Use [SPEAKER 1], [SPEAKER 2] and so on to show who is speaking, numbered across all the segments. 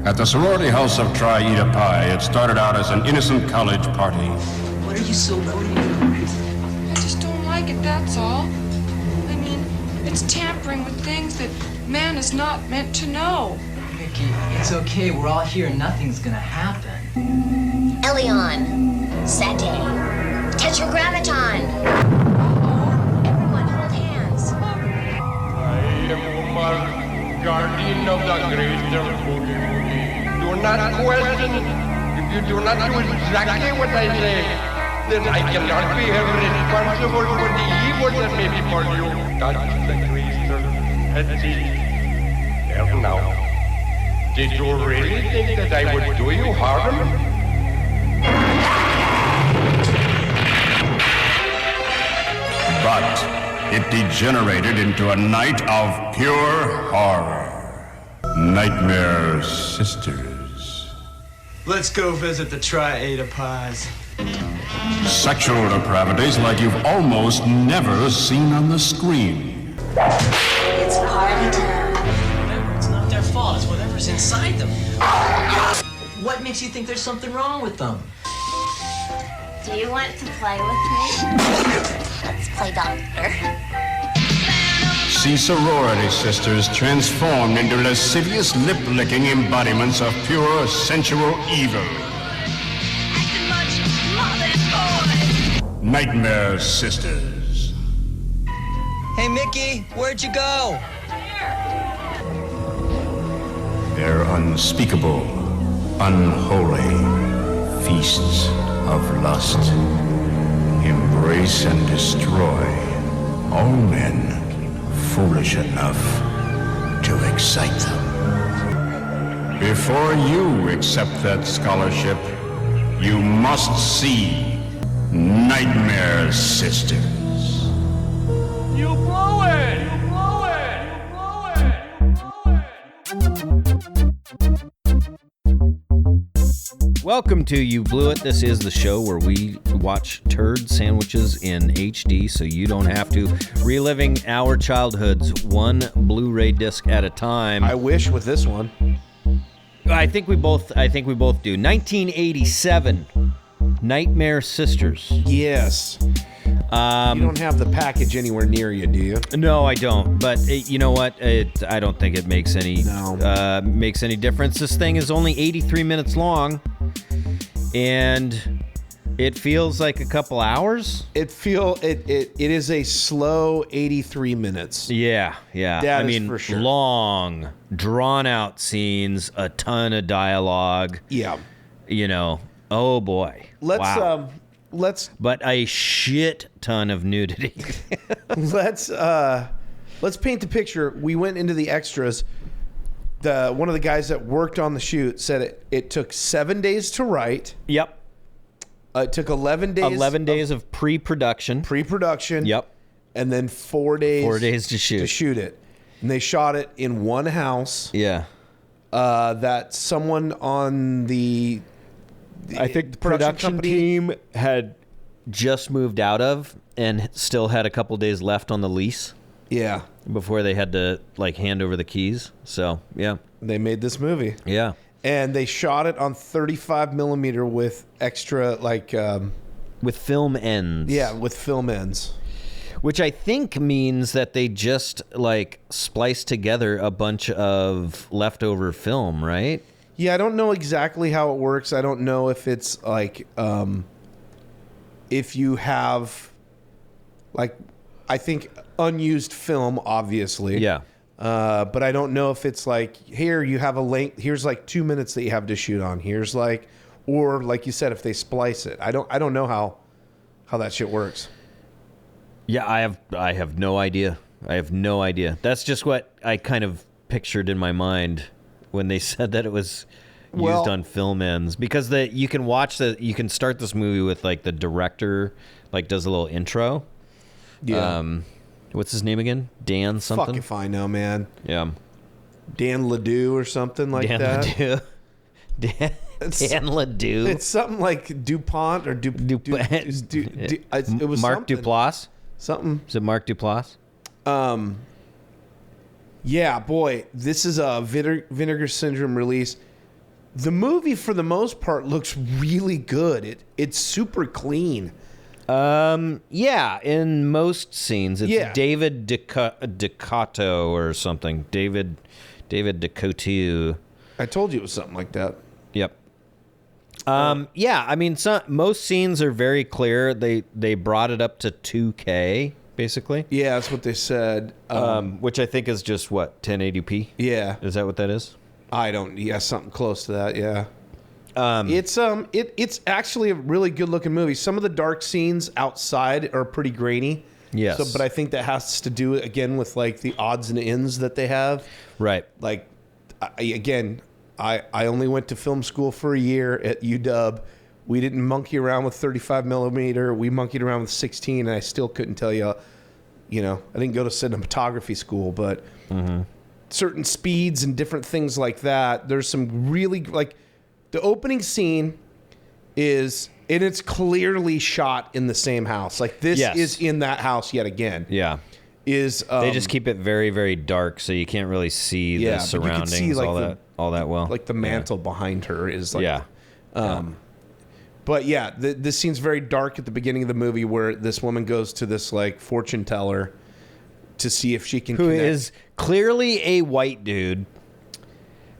[SPEAKER 1] At the sorority house of Tri-Eta Pi, it started out as an innocent college party.
[SPEAKER 2] What are you so worried about?
[SPEAKER 3] I just don't like it, that's all. I mean, it's tampering with things that man is not meant to know.
[SPEAKER 2] Mickey, it's okay. We're all here. Nothing's gonna happen.
[SPEAKER 4] Elion, Sate, Tetragrammaton. Everyone hold hands.
[SPEAKER 5] I am guardian of the greater boogie woogie. Do not question. If you do not do exactly what I say, then I cannot be held responsible for the evil that may befall you. Touch the creature and see. There now. Did you really think that I would do you harm?
[SPEAKER 1] But it degenerated into a night of pure horror. Nightmare Sisters.
[SPEAKER 6] Let's go visit the Tri-Eta Pies.
[SPEAKER 1] Sexual depravities like you've almost never seen on the screen.
[SPEAKER 4] It's party time.
[SPEAKER 2] Remember, it's not their fault. It's whatever's inside them. What makes you think there's something wrong with them?
[SPEAKER 4] Do you want to play with me? Let's play doctor.
[SPEAKER 1] See sorority sisters transformed into lascivious lip-licking embodiments of pure sensual evil. Nightmare Sisters.
[SPEAKER 2] Hey, Mickey, where'd you go?
[SPEAKER 1] Their unspeakable, unholy feasts of lust embrace and destroy all men foolish enough to excite them. Before you accept that scholarship, you must see Nightmare Sisters.
[SPEAKER 5] You blow it! You blow it! You blow it!
[SPEAKER 7] Welcome to You Blew It. This is the show where we watch turd sandwiches in HD so you don't have to. Reliving our childhoods one Blu-ray disc at a time.
[SPEAKER 6] I wish with this one.
[SPEAKER 7] I think we both do. 1987, Nightmare Sisters.
[SPEAKER 6] Yes. You don't have the package anywhere near you, do you?
[SPEAKER 7] No, I don't. But you know what? I don't think it makes any difference. This thing is only 83 minutes long, and it feels like a couple hours.
[SPEAKER 6] It is a slow 83 minutes.
[SPEAKER 7] Yeah.
[SPEAKER 6] That is for sure.
[SPEAKER 7] Long, drawn out scenes, a ton of dialogue.
[SPEAKER 6] Yeah.
[SPEAKER 7] You know, oh boy. Wow. But a shit ton of nudity.
[SPEAKER 6] Let's paint the picture. We went into the extras. One of the guys that worked on the shoot said it took 7 days to write.
[SPEAKER 7] Yep.
[SPEAKER 6] It took 11 days.
[SPEAKER 7] 11 days of pre-production.
[SPEAKER 6] Yep. And then 4 days.
[SPEAKER 7] 4 days to shoot.
[SPEAKER 6] To shoot it. And they shot it in one house.
[SPEAKER 7] Yeah.
[SPEAKER 6] That someone on
[SPEAKER 7] I think the production team had just moved out of and still had a couple days left on the lease.
[SPEAKER 6] Yeah.
[SPEAKER 7] Before they had to hand over the keys. So, yeah.
[SPEAKER 6] They made this movie.
[SPEAKER 7] Yeah.
[SPEAKER 6] And they shot it on 35 millimeter with extra
[SPEAKER 7] with film ends.
[SPEAKER 6] Yeah, with film ends.
[SPEAKER 7] Which I think means that they just spliced together a bunch of leftover film, right?
[SPEAKER 6] Yeah, I don't know exactly how it works. I don't know if it's if you have I think unused film, obviously.
[SPEAKER 7] Yeah.
[SPEAKER 6] But I don't know if it's here you have a length. Here's 2 minutes that you have to shoot on. Here's or like you said, if they splice it. I don't know how that shit works.
[SPEAKER 7] Yeah, I have no idea. That's just what I kind of pictured in my mind when they said that it was used on film ends, because you can start this movie with the director does a little intro.
[SPEAKER 6] Yeah.
[SPEAKER 7] What's his name again? Dan something?
[SPEAKER 6] Fuck if I know, man.
[SPEAKER 7] Yeah.
[SPEAKER 6] Dan Ledoux or something like
[SPEAKER 7] Dan
[SPEAKER 6] that.
[SPEAKER 7] Ledoux. Dan Ledoux.
[SPEAKER 6] It's something like DuPont or DuPont. It was
[SPEAKER 7] Mark Duplass?
[SPEAKER 6] Something.
[SPEAKER 7] Is it Mark Duplass?
[SPEAKER 6] Yeah, boy, this is a Vinegar Syndrome release. The movie, for the most part, looks really good. It's super clean.
[SPEAKER 7] Yeah, in most scenes, it's David Ducato or something. David Ducoteau.
[SPEAKER 6] I told you it was something like that.
[SPEAKER 7] Yep. Yeah, I mean, most scenes are very clear. They brought it up to 2K, basically.
[SPEAKER 6] Yeah, that's what they said.
[SPEAKER 7] Which I think is just, what, 1080p?
[SPEAKER 6] Yeah.
[SPEAKER 7] Is that what that is?
[SPEAKER 6] Yeah, something close to that, yeah. It's actually a really good looking movie. Some of the dark scenes outside are pretty grainy.
[SPEAKER 7] Yes.
[SPEAKER 6] But I think that has to do again with like the odds and ends that they have.
[SPEAKER 7] Right.
[SPEAKER 6] Like, I only went to film school for a year at UW. We didn't monkey around with 35 millimeter. We monkeyed around with 16, and I still couldn't tell you. I didn't go to cinematography school, but certain speeds and different things like that. There's some really like. The opening scene is, and it's clearly shot in the same house. Like this is in that house yet again.
[SPEAKER 7] Yeah.
[SPEAKER 6] They
[SPEAKER 7] just keep it very, very dark, so you can't really see the surroundings
[SPEAKER 6] see, like,
[SPEAKER 7] all that well.
[SPEAKER 6] Like the mantle behind her is like.
[SPEAKER 7] Yeah.
[SPEAKER 6] But yeah, this scene's very dark at the beginning of the movie where this woman goes to this like fortune teller to see if she can
[SPEAKER 7] Who
[SPEAKER 6] connect.
[SPEAKER 7] is clearly a white dude.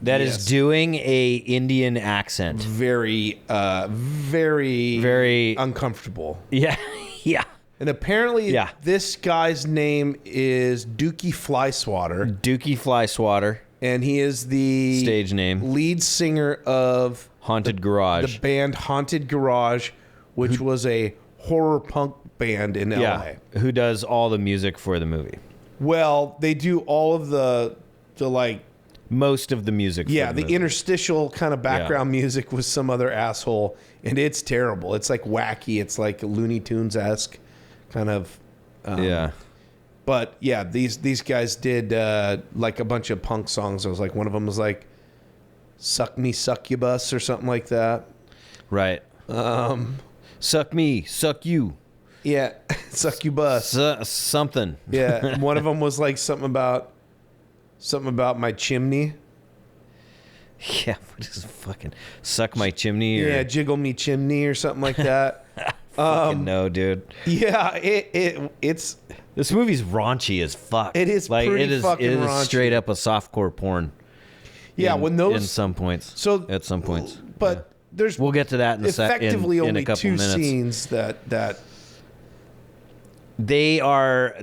[SPEAKER 7] That is doing a Indian accent.
[SPEAKER 6] Very, very uncomfortable.
[SPEAKER 7] Yeah, yeah.
[SPEAKER 6] And apparently, this guy's name is Dookie Flyswatter.
[SPEAKER 7] Dookie Flyswatter.
[SPEAKER 6] And he is the
[SPEAKER 7] stage name
[SPEAKER 6] lead singer of
[SPEAKER 7] Haunted Garage.
[SPEAKER 6] The band Haunted Garage, which was a horror punk band in LA.
[SPEAKER 7] Who does all the music for the movie?
[SPEAKER 6] Well, they do all of the like.
[SPEAKER 7] Most of the music.
[SPEAKER 6] Yeah, the interstitial kind of background music was some other asshole, and it's terrible. It's like wacky. It's like Looney Tunes-esque kind of. But yeah, these guys did like a bunch of punk songs. I was like, one of them was like, "Suck Me, Succubus" or something like that.
[SPEAKER 7] Right. Suck me, suck you.
[SPEAKER 6] Yeah, Succubus.
[SPEAKER 7] Something.
[SPEAKER 6] Yeah, and one of them was like something about my chimney.
[SPEAKER 7] Yeah, what is fucking suck my chimney? Or...
[SPEAKER 6] Yeah, jiggle me chimney or something like that.
[SPEAKER 7] Fucking no, dude.
[SPEAKER 6] Yeah, it's
[SPEAKER 7] this movie's raunchy as fuck.
[SPEAKER 6] It is
[SPEAKER 7] like
[SPEAKER 6] pretty
[SPEAKER 7] it is
[SPEAKER 6] fucking
[SPEAKER 7] it is
[SPEAKER 6] raunchy.
[SPEAKER 7] straight up a softcore porn.
[SPEAKER 6] Yeah, when those
[SPEAKER 7] in some points.
[SPEAKER 6] So
[SPEAKER 7] at some points,
[SPEAKER 6] but there's
[SPEAKER 7] we'll get to that in
[SPEAKER 6] effectively
[SPEAKER 7] in
[SPEAKER 6] only
[SPEAKER 7] a couple
[SPEAKER 6] two
[SPEAKER 7] minutes.
[SPEAKER 6] scenes that
[SPEAKER 7] they are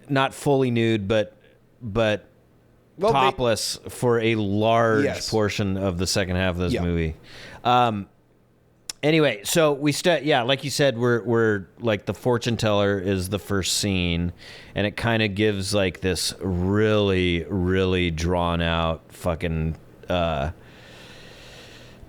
[SPEAKER 7] not fully nude, but topless for a large portion of the second half of this movie. Anyway, so we like you said, we're like the fortune teller is the first scene, and it kind of gives like this really, really drawn out fucking part.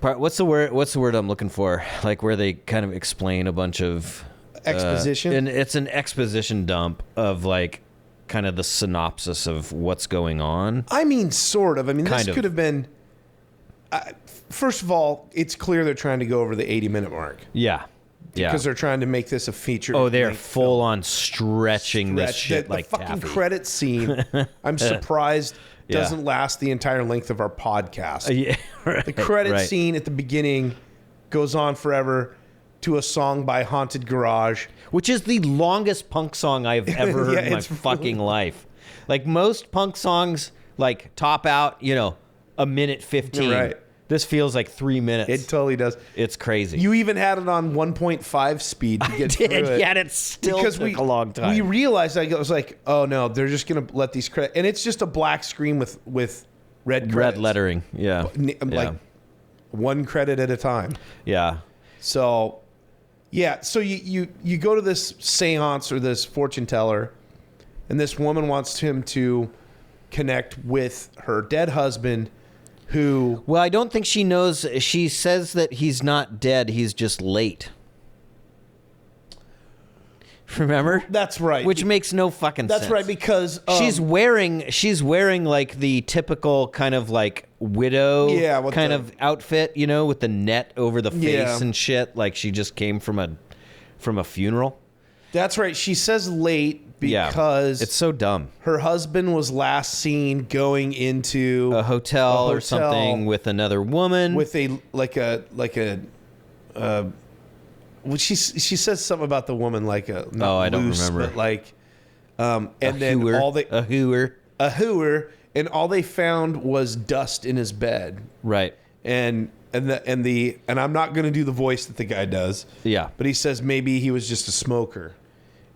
[SPEAKER 7] What's the word I'm looking for? Like where they kind of explain a bunch of
[SPEAKER 6] exposition,
[SPEAKER 7] and it's an exposition dump of like kind of the synopsis of what's going on.
[SPEAKER 6] I mean, sort of. I mean, this could have been. First of all, it's clear they're trying to go over the 80-minute mark.
[SPEAKER 7] Yeah.
[SPEAKER 6] Because they're trying to make this a feature.
[SPEAKER 7] Oh, they're full on stretching this shit like
[SPEAKER 6] the fucking
[SPEAKER 7] taffy.
[SPEAKER 6] credit scene. I'm surprised doesn't last the entire length of our podcast.
[SPEAKER 7] Yeah, right,
[SPEAKER 6] the credit scene at the beginning goes on forever to a song by Haunted Garage,
[SPEAKER 7] which is the longest punk song I've ever heard in my fucking life. Like most punk songs, like top out, a minute 15.
[SPEAKER 6] Right.
[SPEAKER 7] This feels like 3 minutes.
[SPEAKER 6] It totally does.
[SPEAKER 7] It's crazy.
[SPEAKER 6] You even had it on 1.5 speed to get through it.
[SPEAKER 7] Yeah, and it still took a long time.
[SPEAKER 6] We realized, I was like, oh no, they're just going to let these credits. And it's just a black screen with red credits.
[SPEAKER 7] Red lettering, yeah.
[SPEAKER 6] Like one credit at a time.
[SPEAKER 7] Yeah.
[SPEAKER 6] So, yeah. So you go to this seance or this fortune teller, and this woman wants him to connect with her dead husband, who...
[SPEAKER 7] Well, I don't think she knows. She says that he's not dead. He's just late. Remember?
[SPEAKER 6] That's right.
[SPEAKER 7] Which makes no fucking sense.
[SPEAKER 6] That's right, because...
[SPEAKER 7] she's wearing like the typical kind of like widow kind of outfit, with the net over the face and shit. Like she just came from a funeral.
[SPEAKER 6] That's right. She says late because
[SPEAKER 7] it's so dumb.
[SPEAKER 6] Her husband was last seen going into
[SPEAKER 7] A hotel or something with another woman.
[SPEAKER 6] with well, she says something about the woman like a not
[SPEAKER 7] I don't
[SPEAKER 6] loose,
[SPEAKER 7] remember.
[SPEAKER 6] but like and
[SPEAKER 7] a
[SPEAKER 6] then
[SPEAKER 7] hooer,
[SPEAKER 6] a
[SPEAKER 7] a hooer.
[SPEAKER 6] hooer, and all they found was dust in his bed.
[SPEAKER 7] Right.
[SPEAKER 6] And I'm not going to do the voice that the guy does.
[SPEAKER 7] Yeah.
[SPEAKER 6] But he says maybe he was just a smoker.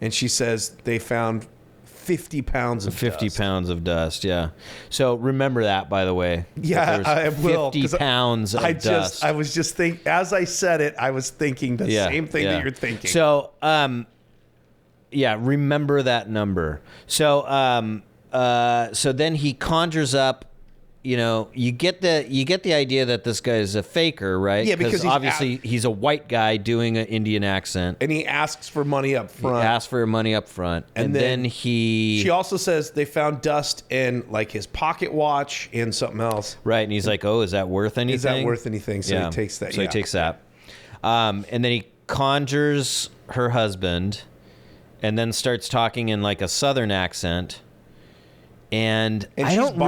[SPEAKER 6] And she says they found 50 pounds of
[SPEAKER 7] 50
[SPEAKER 6] dust.
[SPEAKER 7] pounds of dust, yeah. So remember that, by the way.
[SPEAKER 6] Yeah,
[SPEAKER 7] There's
[SPEAKER 6] I will.
[SPEAKER 7] 50 pounds of dust.
[SPEAKER 6] I was just thinking, as I said it, I was thinking the same thing that you're thinking.
[SPEAKER 7] So, remember that number. So, so then he conjures up. You get the idea that this guy is a faker, right?
[SPEAKER 6] Yeah, because
[SPEAKER 7] obviously he's a white guy doing an Indian accent,
[SPEAKER 6] and he asks for money up front.
[SPEAKER 7] He asks for money up front, and then
[SPEAKER 6] she also says they found dust in like his pocket watch and something else.
[SPEAKER 7] Right, and he's like, "Oh, is that worth anything?
[SPEAKER 6] Is that worth anything?" So he takes that.
[SPEAKER 7] So he takes that, and then he conjures her husband, and then starts talking in like a Southern accent, and I don't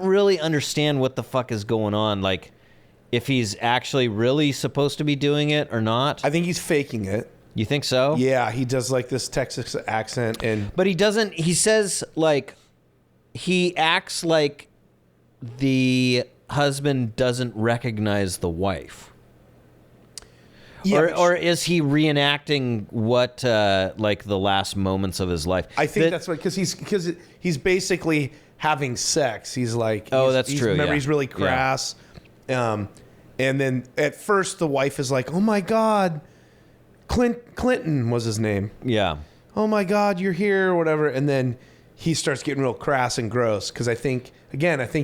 [SPEAKER 7] really understand what the fuck is going on. Like, if he's actually really supposed to be doing it or not.
[SPEAKER 6] I think he's faking it.
[SPEAKER 7] You think so?
[SPEAKER 6] Yeah, he does like this Texas accent,
[SPEAKER 7] but he doesn't. He says like he acts like the husband doesn't recognize the wife. Yeah, or is he reenacting what like the last moments of his life?
[SPEAKER 6] I think that's right, because he's basically having sex. He's like,
[SPEAKER 7] that's true.
[SPEAKER 6] Remember, he's really crass. Yeah. And then at first the wife is like, "Oh my God, Clinton was his name."
[SPEAKER 7] Yeah.
[SPEAKER 6] "Oh my God, you're here," or whatever. And then he starts getting real crass and gross because I think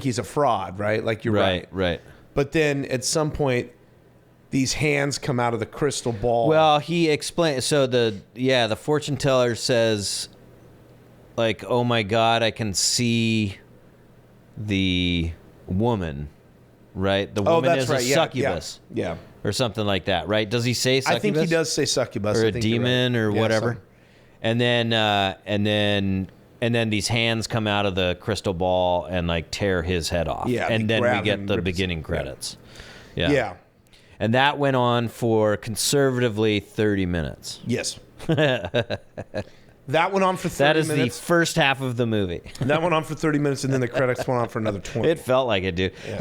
[SPEAKER 6] he's a fraud, right? Like you're right.
[SPEAKER 7] Right.
[SPEAKER 6] But then at some point, these hands come out of the crystal ball.
[SPEAKER 7] Well, he explained. So the fortune teller says, like, "Oh my God, I can see the woman," right? The woman is a succubus,
[SPEAKER 6] yeah,
[SPEAKER 7] or something like that, right? Does he say succubus?
[SPEAKER 6] I think he does say succubus,
[SPEAKER 7] or a demon, or whatever. And then these hands come out of the crystal ball and like tear his head off.
[SPEAKER 6] Yeah,
[SPEAKER 7] and then we get the beginning credits. Yeah. And that went on for conservatively 30 minutes.
[SPEAKER 6] Yes. That went on for 30 minutes.
[SPEAKER 7] That is the first half of the movie.
[SPEAKER 6] That went on for 30 minutes, and then the credits went on for another 20.
[SPEAKER 7] It felt like it, dude. Yeah.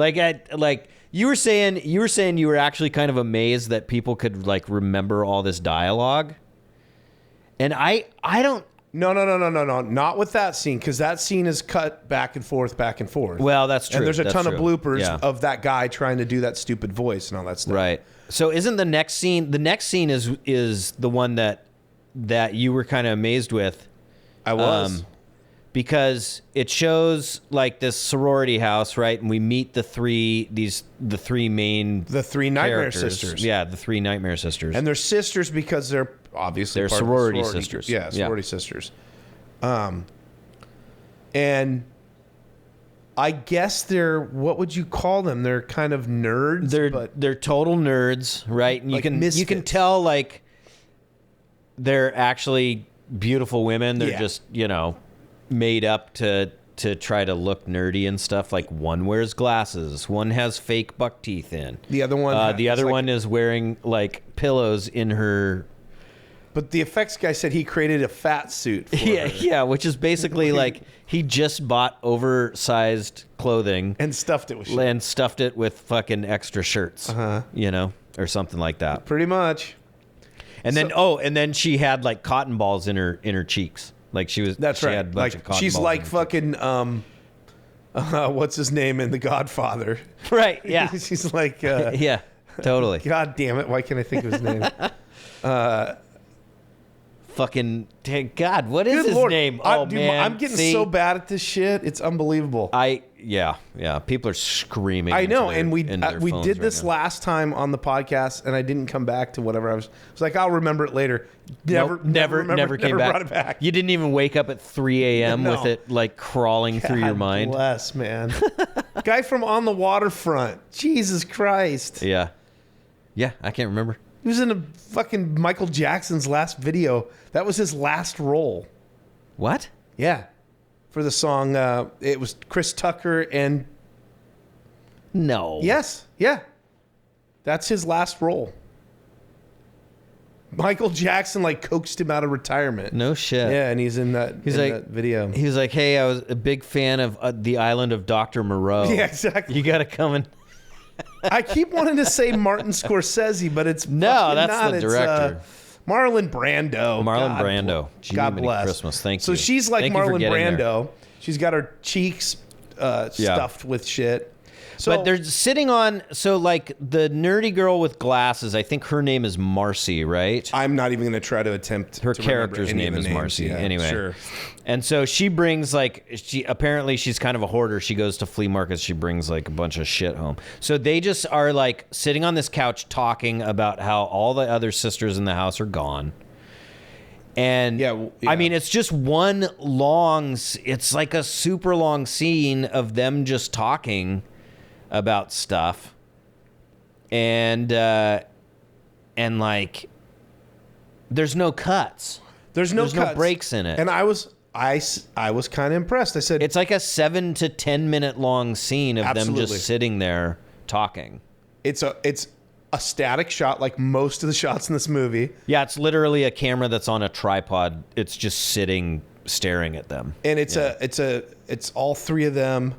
[SPEAKER 7] Like you were saying you were actually kind of amazed that people could like remember all this dialogue. And I don't.
[SPEAKER 6] No. Not with that scene, because that scene is cut back and forth.
[SPEAKER 7] Well, that's true.
[SPEAKER 6] And there's a ton of bloopers
[SPEAKER 7] Yeah.
[SPEAKER 6] of that guy trying to do that stupid voice and all that stuff.
[SPEAKER 7] Right. So isn't the next scene? The next scene is the one that you were kind of amazed with.
[SPEAKER 6] I was.
[SPEAKER 7] Because it shows like this sorority house, right? And we meet the three
[SPEAKER 6] Nightmare sisters.
[SPEAKER 7] Yeah, the three Nightmare sisters.
[SPEAKER 6] And they're sisters because they're obviously
[SPEAKER 7] they're
[SPEAKER 6] part
[SPEAKER 7] sorority
[SPEAKER 6] of the
[SPEAKER 7] sisters.
[SPEAKER 6] Yeah, sorority sisters. And I guess they're, what would you call them? They're kind of nerds.
[SPEAKER 7] They're total nerds, right? And
[SPEAKER 6] like
[SPEAKER 7] you can tell like they're actually beautiful women. They're just, made up to try to look nerdy and stuff. Like one wears glasses, one has fake buck teeth in.
[SPEAKER 6] The other one
[SPEAKER 7] is wearing like pillows in her.
[SPEAKER 6] But the effects guy said he created a fat suit for her.
[SPEAKER 7] Yeah, which is basically like he just bought oversized clothing
[SPEAKER 6] and stuffed it with shit.
[SPEAKER 7] Fucking extra shirts, or something like that.
[SPEAKER 6] Pretty much.
[SPEAKER 7] And then she had like cotton balls in her cheeks. Like she was.
[SPEAKER 6] That's
[SPEAKER 7] she
[SPEAKER 6] right.
[SPEAKER 7] Had a bunch of cotton
[SPEAKER 6] she's
[SPEAKER 7] balls
[SPEAKER 6] like fucking. What's his name in The Godfather?
[SPEAKER 7] Right. Yeah.
[SPEAKER 6] She's like.
[SPEAKER 7] Yeah. Totally.
[SPEAKER 6] God damn it! Why can't I think of his name?
[SPEAKER 7] Fucking God! What is his name? Man!
[SPEAKER 6] I'm getting so bad at this shit. It's unbelievable.
[SPEAKER 7] Yeah. People are screaming.
[SPEAKER 6] I know, and we did this last time on the podcast, and I didn't come back to whatever I was like. I'll remember it later. Never came back.
[SPEAKER 7] Brought it back. You didn't even wake up at 3 a.m. with it like crawling through your mind.
[SPEAKER 6] Bless, man. Guy from On the Waterfront. Jesus Christ.
[SPEAKER 7] Yeah, I can't remember.
[SPEAKER 6] He was in a fucking Michael Jackson's last video. That was his last role.
[SPEAKER 7] What?
[SPEAKER 6] Yeah. For the song, it was Chris Tucker and...
[SPEAKER 7] No.
[SPEAKER 6] Yes. Yeah. That's his last role. Michael Jackson like coaxed him out of retirement.
[SPEAKER 7] No shit.
[SPEAKER 6] Yeah, and he's in that that video.
[SPEAKER 7] He was like, "Hey, I was a big fan of the Island of Dr. Moreau.
[SPEAKER 6] Yeah, exactly.
[SPEAKER 7] You got to come and."
[SPEAKER 6] I keep wanting to say Martin Scorsese, but it's
[SPEAKER 7] No, that's
[SPEAKER 6] not.
[SPEAKER 7] the director.
[SPEAKER 6] Marlon Brando.
[SPEAKER 7] Marlon Brando.
[SPEAKER 6] God
[SPEAKER 7] Jiminy
[SPEAKER 6] bless.
[SPEAKER 7] Christmas. Thank you.
[SPEAKER 6] So she's like
[SPEAKER 7] Thank you for
[SPEAKER 6] Marlon
[SPEAKER 7] getting there.
[SPEAKER 6] Brando. She's got her cheeks stuffed with shit. So,
[SPEAKER 7] But they're sitting on, so like the nerdy girl with glasses, I think her name is Marcy, right?
[SPEAKER 6] I'm not even going to try to attempt
[SPEAKER 7] Her
[SPEAKER 6] to remember
[SPEAKER 7] character's
[SPEAKER 6] any of
[SPEAKER 7] name
[SPEAKER 6] the
[SPEAKER 7] is
[SPEAKER 6] names.
[SPEAKER 7] Marcy.
[SPEAKER 6] Yeah,
[SPEAKER 7] Anyway.
[SPEAKER 6] Sure.
[SPEAKER 7] And so she brings apparently she's kind of a hoarder. She goes to flea markets. She brings like a bunch of shit home. So they just are like sitting on this couch talking about how all the other sisters in the house are gone. And I mean, it's just one it's like a super long scene of them just talking about stuff. And like, there's no cuts.
[SPEAKER 6] There's no
[SPEAKER 7] breaks in it.
[SPEAKER 6] And I was kind of impressed. I said,
[SPEAKER 7] It's like a 7 to 10 minute long scene of them
[SPEAKER 6] Absolutely.
[SPEAKER 7] just sitting there talking.
[SPEAKER 6] it's a static shot like most of the shots in this movie.
[SPEAKER 7] Yeah, it's literally a camera that's on a tripod. It's just sitting staring at them.
[SPEAKER 6] And it's all three of them,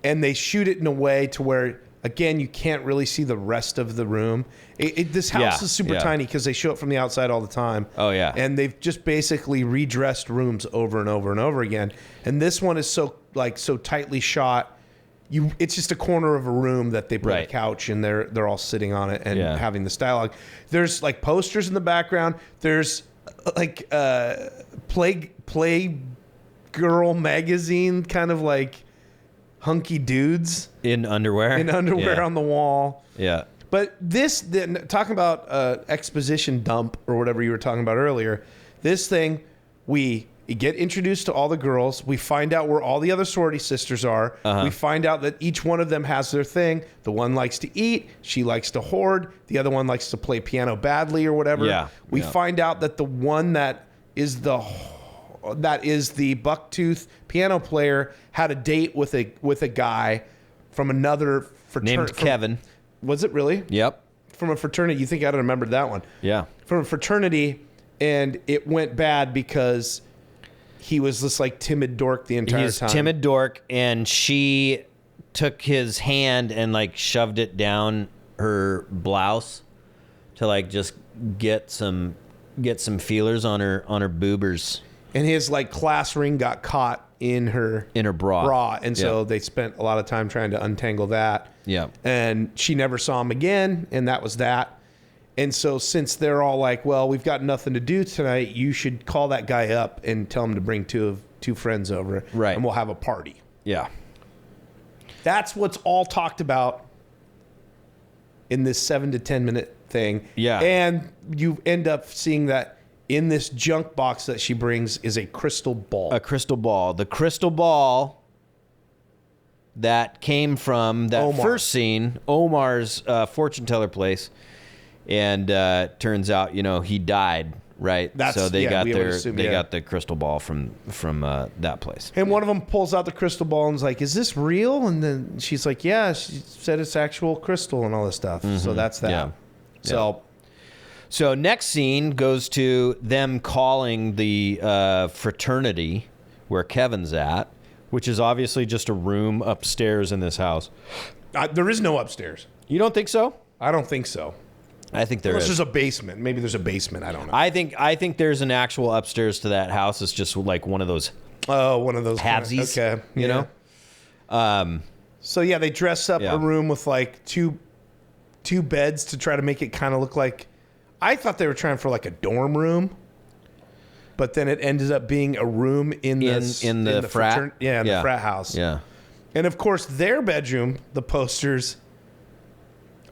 [SPEAKER 6] and they shoot it in a way to where, again, you can't really see the rest of the room. This house is super tiny because they show it from the outside all the time.
[SPEAKER 7] Oh, yeah.
[SPEAKER 6] And they've just basically redressed rooms over and over and over again. And this one is so tightly shot. It's just a corner of a room that they put a couch and they're all sitting on it and having this dialogue. There's like posters in the background. There's like Play Girl magazine kind of like hunky dudes
[SPEAKER 7] in underwear
[SPEAKER 6] on the wall.
[SPEAKER 7] Yeah.
[SPEAKER 6] But talking about exposition dump or whatever you were talking about earlier, this thing, we get introduced to all the girls. We find out where all the other sorority sisters are.
[SPEAKER 7] Uh-huh.
[SPEAKER 6] We find out that each one of them has their thing. The one likes to eat. She likes to hoard. The other one likes to play piano badly or whatever.
[SPEAKER 7] Yeah.
[SPEAKER 6] We find out that the one that is the bucktooth piano player had a date with a guy from another fraternity.
[SPEAKER 7] Named Kevin.
[SPEAKER 6] Was it really?
[SPEAKER 7] Yep.
[SPEAKER 6] From a fraternity. You think I'd have remembered that one.
[SPEAKER 7] Yeah.
[SPEAKER 6] From a fraternity, and it went bad because he was this like timid dork the entire time.
[SPEAKER 7] Timid dork, and she took his hand and like shoved it down her blouse to like just get some feelers on her boobers.
[SPEAKER 6] And his like class ring got caught in her
[SPEAKER 7] bra.
[SPEAKER 6] And so they spent a lot of time trying to untangle that.
[SPEAKER 7] Yeah.
[SPEAKER 6] And she never saw him again, and that was that. And so since they're all like, well, we've got nothing to do tonight, you should call that guy up and tell him to bring two friends over.
[SPEAKER 7] Right.
[SPEAKER 6] And we'll have a party.
[SPEAKER 7] Yeah.
[SPEAKER 6] That's what's all talked about in this 7 to 10 minute thing.
[SPEAKER 7] Yeah.
[SPEAKER 6] And you end up seeing that in this junk box that she brings is a crystal ball.
[SPEAKER 7] A crystal ball. The crystal ball that came from that first scene, Omar's fortune teller place. And turns out, he died, right? So they got the crystal ball from that place.
[SPEAKER 6] And one of them pulls out the crystal ball and is like, "Is this real?" And then she's like, "Yeah." She said it's actual crystal and all this stuff. Mm-hmm. So that's that. Yeah.
[SPEAKER 7] So next scene goes to them calling the fraternity where Kevin's at, which is obviously just a room upstairs in this house.
[SPEAKER 6] There is no upstairs.
[SPEAKER 7] You don't think so?
[SPEAKER 6] I don't think so.
[SPEAKER 7] I think there is.
[SPEAKER 6] There's a basement. Maybe there's a basement. I don't know.
[SPEAKER 7] I think there's an actual upstairs to that house. It's just like one of those.
[SPEAKER 6] Oh, one of those
[SPEAKER 7] halvesies.
[SPEAKER 6] Okay,
[SPEAKER 7] you know.
[SPEAKER 6] So yeah, they dress up a room with like two beds to try to make it kind of look like. I thought they were trying for like a dorm room, but then it ended up being a room in the
[SPEAKER 7] frat.
[SPEAKER 6] The frat house.
[SPEAKER 7] Yeah.
[SPEAKER 6] And of course, their bedroom, the posters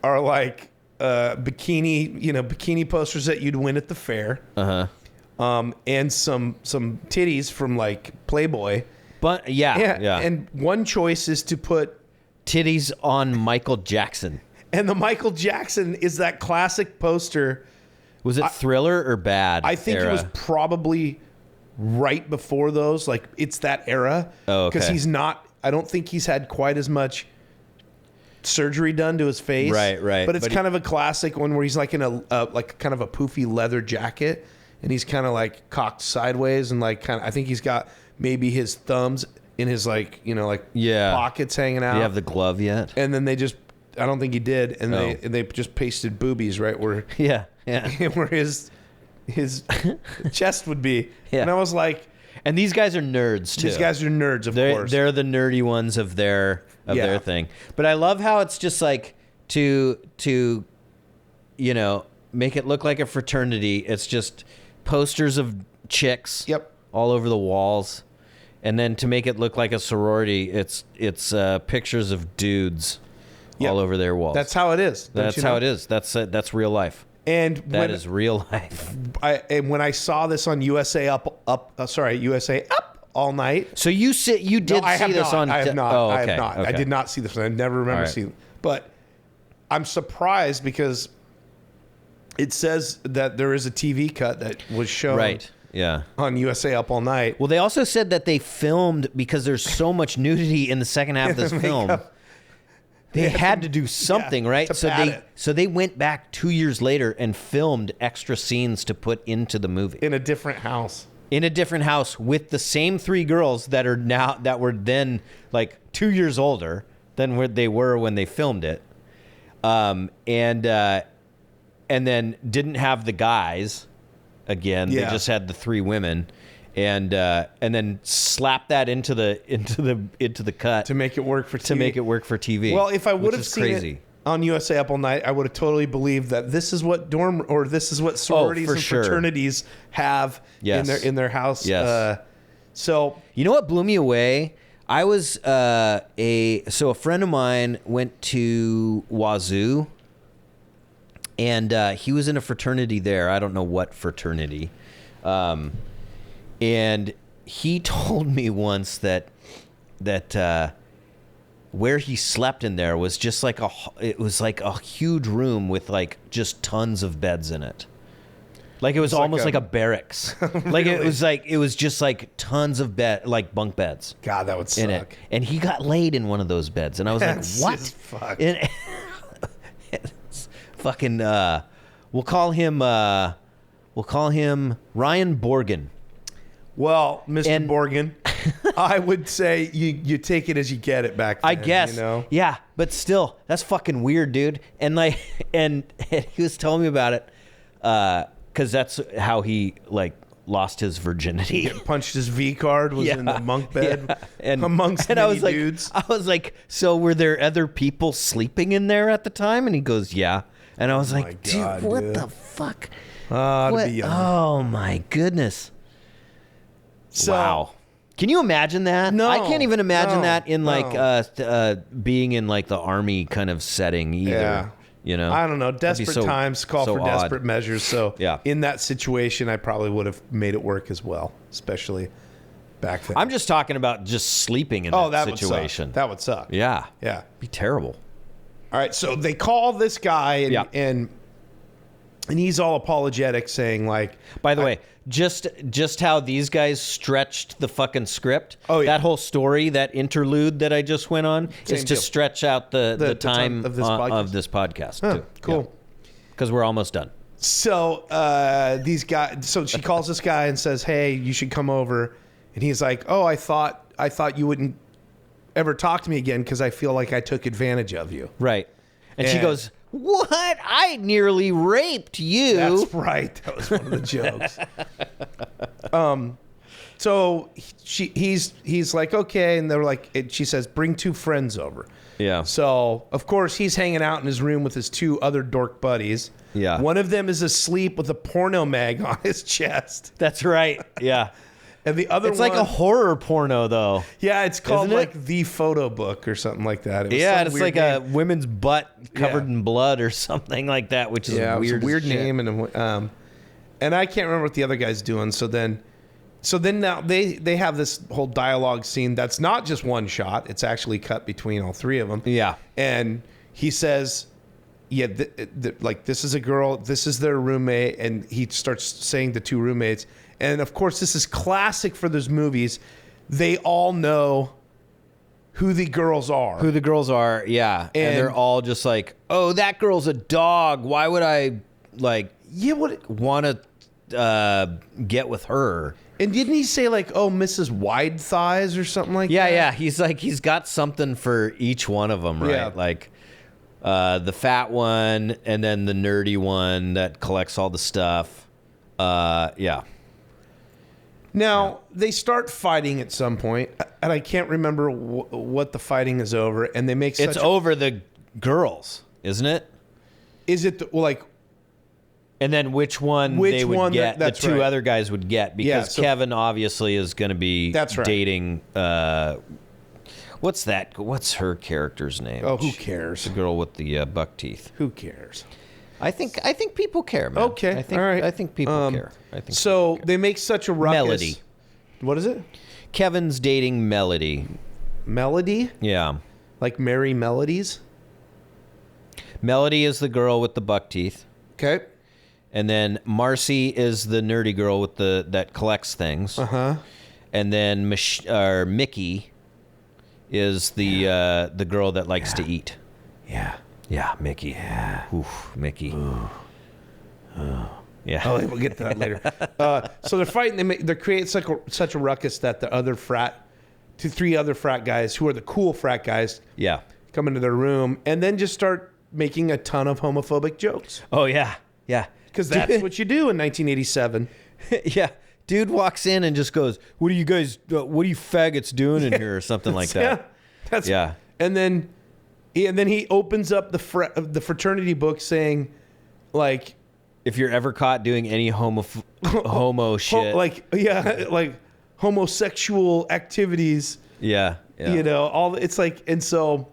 [SPEAKER 6] are like bikini posters that you'd win at the fair. And some titties from like Playboy.
[SPEAKER 7] But yeah.
[SPEAKER 6] And one choice is to put
[SPEAKER 7] titties on Michael Jackson.
[SPEAKER 6] And the Michael Jackson is that classic poster.
[SPEAKER 7] Was it Thriller or Bad?
[SPEAKER 6] I think
[SPEAKER 7] era?
[SPEAKER 6] It was probably right before those. Like, it's that era.
[SPEAKER 7] Oh, okay.
[SPEAKER 6] Because I don't think he's had quite as much surgery done to his face.
[SPEAKER 7] Right.
[SPEAKER 6] But it's kind of a classic one where he's like in a like kind of a poofy leather jacket, and he's kind of like cocked sideways, and like I think he's got maybe his thumbs in his like pockets hanging out.
[SPEAKER 7] Do you have the glove yet?
[SPEAKER 6] And then I don't think he did, and they just pasted boobies right where where his chest would be.
[SPEAKER 7] Yeah.
[SPEAKER 6] And I was like,
[SPEAKER 7] and these guys are nerds too.
[SPEAKER 6] these guys are nerds, of course.
[SPEAKER 7] They're the nerdy ones of their thing. But I love how it's just like to make it look like a fraternity. It's just posters of chicks all over the walls. And then to make it look like a sorority, it's pictures of dudes all over their walls.
[SPEAKER 6] That's how it is.
[SPEAKER 7] That's how it is. That's real life.
[SPEAKER 6] And
[SPEAKER 7] that is real life.
[SPEAKER 6] When I saw this on USA Up all night.
[SPEAKER 7] So you did see this on?
[SPEAKER 6] I have not.
[SPEAKER 7] Oh,
[SPEAKER 6] I
[SPEAKER 7] okay.
[SPEAKER 6] have not.
[SPEAKER 7] Okay.
[SPEAKER 6] I did not see this one. I never remember seeing. But I'm surprised because it says that there is a TV cut that was shown.
[SPEAKER 7] Right. Yeah.
[SPEAKER 6] On USA Up All Night.
[SPEAKER 7] Well, they also said that they filmed because there's so much nudity in the second half of this film. They had to do something, right? So they went back 2 years later and filmed extra scenes to put into the movie
[SPEAKER 6] in a different house.
[SPEAKER 7] In a different house with the same three girls that were then like 2 years older than where they were when they filmed it, and then didn't have the guys. Again, they just had the three women, and then slap that into the cut
[SPEAKER 6] to make it work for TV. Well, if I would have seen it on USA Up All Night, I would have totally believed that this is what this is what sororities and fraternities have in their house.
[SPEAKER 7] Yes.
[SPEAKER 6] So
[SPEAKER 7] you know what blew me away? I was a friend of mine went to Wazoo. And he was in a fraternity there. I don't know what fraternity. And he told me once that where he slept in there was just like a huge room with like just tons of beds in it. Like it was almost like a barracks. Like
[SPEAKER 6] Really?
[SPEAKER 7] it was just like tons of bunk beds.
[SPEAKER 6] God, that would suck.
[SPEAKER 7] In it. And he got laid in one of those beds, and I was like, "What?"
[SPEAKER 6] Fuck.
[SPEAKER 7] Fucking we'll call him Ryan Borgen.
[SPEAKER 6] Well, Mr. Borgen, I would say you take it as you get it back then,
[SPEAKER 7] I guess.
[SPEAKER 6] You know?
[SPEAKER 7] Yeah, but still, that's fucking weird, dude. And like and he was telling me about it cuz that's how he like lost his virginity.
[SPEAKER 6] He punched his V card, was in the monk bed amongst many
[SPEAKER 7] I was
[SPEAKER 6] dudes.
[SPEAKER 7] I was like, so were there other people sleeping in there at the time? And he goes, yeah. And I was like,
[SPEAKER 6] God,
[SPEAKER 7] dude, what
[SPEAKER 6] dude.
[SPEAKER 7] the fuck?
[SPEAKER 6] To be young.
[SPEAKER 7] Oh my goodness.
[SPEAKER 6] So,
[SPEAKER 7] wow. Can you imagine that?
[SPEAKER 6] No.
[SPEAKER 7] I can't even imagine
[SPEAKER 6] No,
[SPEAKER 7] that in like
[SPEAKER 6] no.
[SPEAKER 7] being in like the army kind of setting either.
[SPEAKER 6] Yeah.
[SPEAKER 7] You know?
[SPEAKER 6] I don't know. Desperate times call for
[SPEAKER 7] odd.
[SPEAKER 6] desperate measures. So
[SPEAKER 7] Yeah.
[SPEAKER 6] in that situation, I probably would have made it work as well, especially back then.
[SPEAKER 7] I'm just talking about just sleeping in that situation.
[SPEAKER 6] Would suck. That would suck.
[SPEAKER 7] Yeah.
[SPEAKER 6] Yeah.
[SPEAKER 7] Be terrible.
[SPEAKER 6] All right. So they call this guy and he's all apologetic, saying like,
[SPEAKER 7] by the way, just how these guys stretched the fucking script.
[SPEAKER 6] Oh, yeah.
[SPEAKER 7] That whole story, that interlude that I just went on, is to
[SPEAKER 6] deal.
[SPEAKER 7] stretch out the time
[SPEAKER 6] of this podcast.
[SPEAKER 7] too.
[SPEAKER 6] Cool.
[SPEAKER 7] Because we're almost done.
[SPEAKER 6] So these guys. So she calls this guy and says, "Hey, you should come over." And he's like, "Oh, I thought you wouldn't ever talk to me again because I feel like I took advantage of you."
[SPEAKER 7] She
[SPEAKER 6] And-
[SPEAKER 7] goes, "What? I nearly raped you."
[SPEAKER 6] That's right. That was one of the jokes. So he's like, okay, and they're like, she says, bring two friends over.
[SPEAKER 7] Yeah.
[SPEAKER 6] So of course he's hanging out in his room with his two other dork buddies.
[SPEAKER 7] Yeah.
[SPEAKER 6] One of them is asleep with a porno mag on his chest,
[SPEAKER 7] That's right. Yeah.
[SPEAKER 6] and the other
[SPEAKER 7] It's
[SPEAKER 6] one,
[SPEAKER 7] like a horror porno, though.
[SPEAKER 6] yeah, it's called
[SPEAKER 7] Isn't it?
[SPEAKER 6] like The Photo Book or something like that. It was
[SPEAKER 7] Yeah,
[SPEAKER 6] some
[SPEAKER 7] and it's
[SPEAKER 6] weird
[SPEAKER 7] like a
[SPEAKER 6] name.
[SPEAKER 7] women's butt covered in blood or something like that, which is
[SPEAKER 6] Yeah, it was
[SPEAKER 7] weird.
[SPEAKER 6] a weird
[SPEAKER 7] as shit.
[SPEAKER 6] name, and I can't remember what the other guy's doing. So then now they have this whole dialogue scene that's not just one shot; it's actually cut between all three of them.
[SPEAKER 7] Yeah.
[SPEAKER 6] And he says, "Yeah, like this is a girl, this is their roommate," and he starts saying the two roommates, And of course, this is classic for those movies. They all know who the girls are.
[SPEAKER 7] Who the girls are, yeah. And they're all just like, oh, that girl's a dog. Why would I, want to get with her?
[SPEAKER 6] And didn't he say, like, oh, Mrs. Wide Thighs or something like that?
[SPEAKER 7] Yeah. He's like, he's got something for each one of them, right?
[SPEAKER 6] Yeah.
[SPEAKER 7] Like the fat one and then the nerdy one that collects all the stuff. Yeah.
[SPEAKER 6] Now, they start fighting at some point, and I can't remember what the fighting is over, and they make such
[SPEAKER 7] It's over the girls, isn't it?
[SPEAKER 6] Is it, like...
[SPEAKER 7] And then which one they would get, the two
[SPEAKER 6] right.
[SPEAKER 7] other guys would get, because Kevin obviously is going to be dating... What's her character's name?
[SPEAKER 6] Oh, who cares?
[SPEAKER 7] The girl with the buck teeth.
[SPEAKER 6] Who cares?
[SPEAKER 7] I think people care, man.
[SPEAKER 6] Okay,
[SPEAKER 7] all right. I think people care.
[SPEAKER 6] So they make such a ruckus.
[SPEAKER 7] Melody.
[SPEAKER 6] What is it?
[SPEAKER 7] Kevin's dating Melody.
[SPEAKER 6] Melody?
[SPEAKER 7] Yeah.
[SPEAKER 6] Like Merry Melodies?
[SPEAKER 7] Melody is the girl with the buck teeth.
[SPEAKER 6] Okay.
[SPEAKER 7] And then Marcy is the nerdy girl with that collects things.
[SPEAKER 6] Uh-huh.
[SPEAKER 7] And then Mickey is the girl that likes to eat.
[SPEAKER 6] Yeah.
[SPEAKER 7] Yeah, Mickey. Yeah. Oof, Mickey. Ooh. Yeah.
[SPEAKER 6] Oh, we'll get to that later. So they're fighting. They create such a ruckus that the three other frat guys, who are the cool frat guys, come into their room and then just start making a ton of homophobic jokes.
[SPEAKER 7] Oh, yeah. Yeah.
[SPEAKER 6] Because that's what you do in 1987.
[SPEAKER 7] Yeah. Dude walks in and just goes, what are you faggots doing in here, or something like that.
[SPEAKER 6] Yeah. And then he opens up the fraternity book saying, like,
[SPEAKER 7] if you're ever caught doing any homo shit,
[SPEAKER 6] like homosexual activities, it's like, and so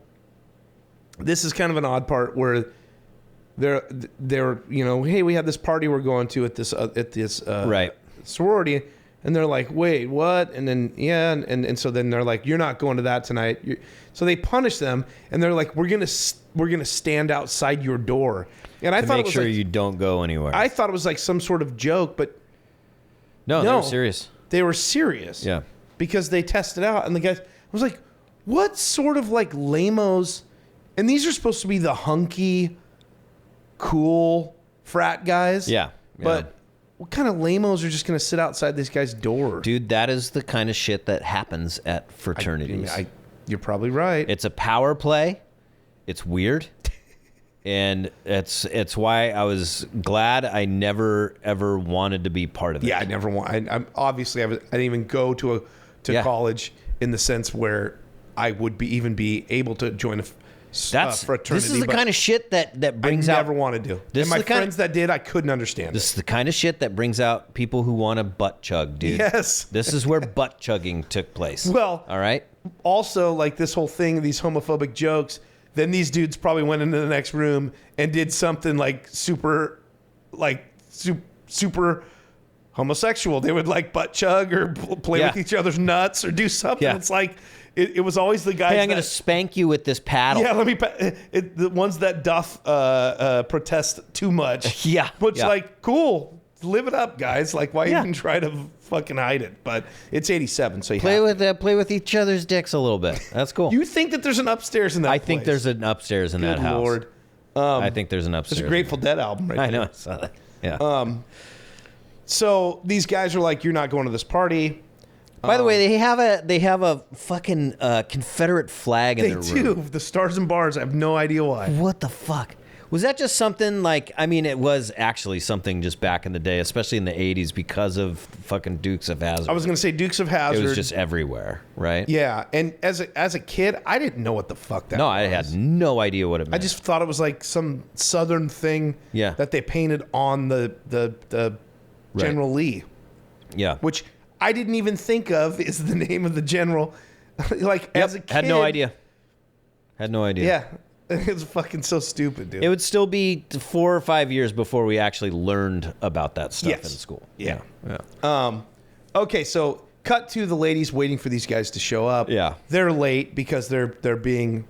[SPEAKER 6] this is kind of an odd part where they're hey, we have this party we're going to at this
[SPEAKER 7] right.
[SPEAKER 6] sorority, and they're like, wait, what? And then and so then they're like, you're not going to that tonight. So they punish them, and they're like, we're gonna stand outside your door. And I thought
[SPEAKER 7] make sure you don't go anywhere.
[SPEAKER 6] I thought it was like some sort of joke, but
[SPEAKER 7] no, they were serious.
[SPEAKER 6] They were serious.
[SPEAKER 7] Yeah,
[SPEAKER 6] because they tested out, and the guys, I was like, what sort of like lamos? And these are supposed to be the hunky, cool frat guys.
[SPEAKER 7] Yeah.
[SPEAKER 6] But what kind of lamos are just going to sit outside this guy's door?
[SPEAKER 7] Dude, that is the kind of shit that happens at fraternities.
[SPEAKER 6] You're probably right.
[SPEAKER 7] It's a power play. It's weird. And it's why I was glad I never ever wanted to be part of it.
[SPEAKER 6] Yeah, I never want. I'm obviously I didn't even go to college in the sense where I would be able to join a fraternity.
[SPEAKER 7] This is the kind of shit that brings out.
[SPEAKER 6] I never want to do. And my friends that did, I couldn't understand.
[SPEAKER 7] This is the kind of shit that brings out people who want to butt chug, dude.
[SPEAKER 6] Yes.
[SPEAKER 7] This is where butt chugging took place.
[SPEAKER 6] Well,
[SPEAKER 7] all right. Also,
[SPEAKER 6] like this whole thing, these homophobic jokes. Then these dudes probably went into the next room and did something like super homosexual. They would like butt chug or play with each other's nuts or do something. Yeah. It's like it was always the guys.
[SPEAKER 7] Hey, I'm going to spank you with this paddle.
[SPEAKER 6] Yeah, the ones that doth protest too much.
[SPEAKER 7] Yeah,
[SPEAKER 6] which like cool, live it up, guys. Like why even try to fucking hide it? But it's 87, so you
[SPEAKER 7] play with each other's dicks a little bit. That's cool.
[SPEAKER 6] You think that there's an upstairs in that?
[SPEAKER 7] I think there's an upstairs in that house. Lord. I think there's an upstairs.
[SPEAKER 6] There's a Grateful Dead album right there.
[SPEAKER 7] I know. I saw that. Yeah.
[SPEAKER 6] So these guys are like, you're not going to this party.
[SPEAKER 7] By the way, they have a fucking Confederate flag in their room. They do.
[SPEAKER 6] The Stars and Bars. I have no idea why.
[SPEAKER 7] What the fuck? Was that just something like, I mean, it was actually something just back in the day, especially in the 80s because of fucking Dukes of Hazzard.
[SPEAKER 6] I was going to say Dukes of Hazzard.
[SPEAKER 7] It was just everywhere, right?
[SPEAKER 6] Yeah. And as a kid, I didn't know what the fuck that was.
[SPEAKER 7] No, I had no idea what it meant.
[SPEAKER 6] I just thought it was like some Southern thing that they painted on the General Lee.
[SPEAKER 7] Yeah.
[SPEAKER 6] Which I didn't even think of is the name of the general. As a kid.
[SPEAKER 7] Had no idea.
[SPEAKER 6] Yeah. It's fucking so stupid, dude.
[SPEAKER 7] It would still be 4 or 5 years before we actually learned about that stuff in school.
[SPEAKER 6] Yeah. Okay, so cut to the ladies waiting for these guys to show up.
[SPEAKER 7] Yeah.
[SPEAKER 6] They're late because they're being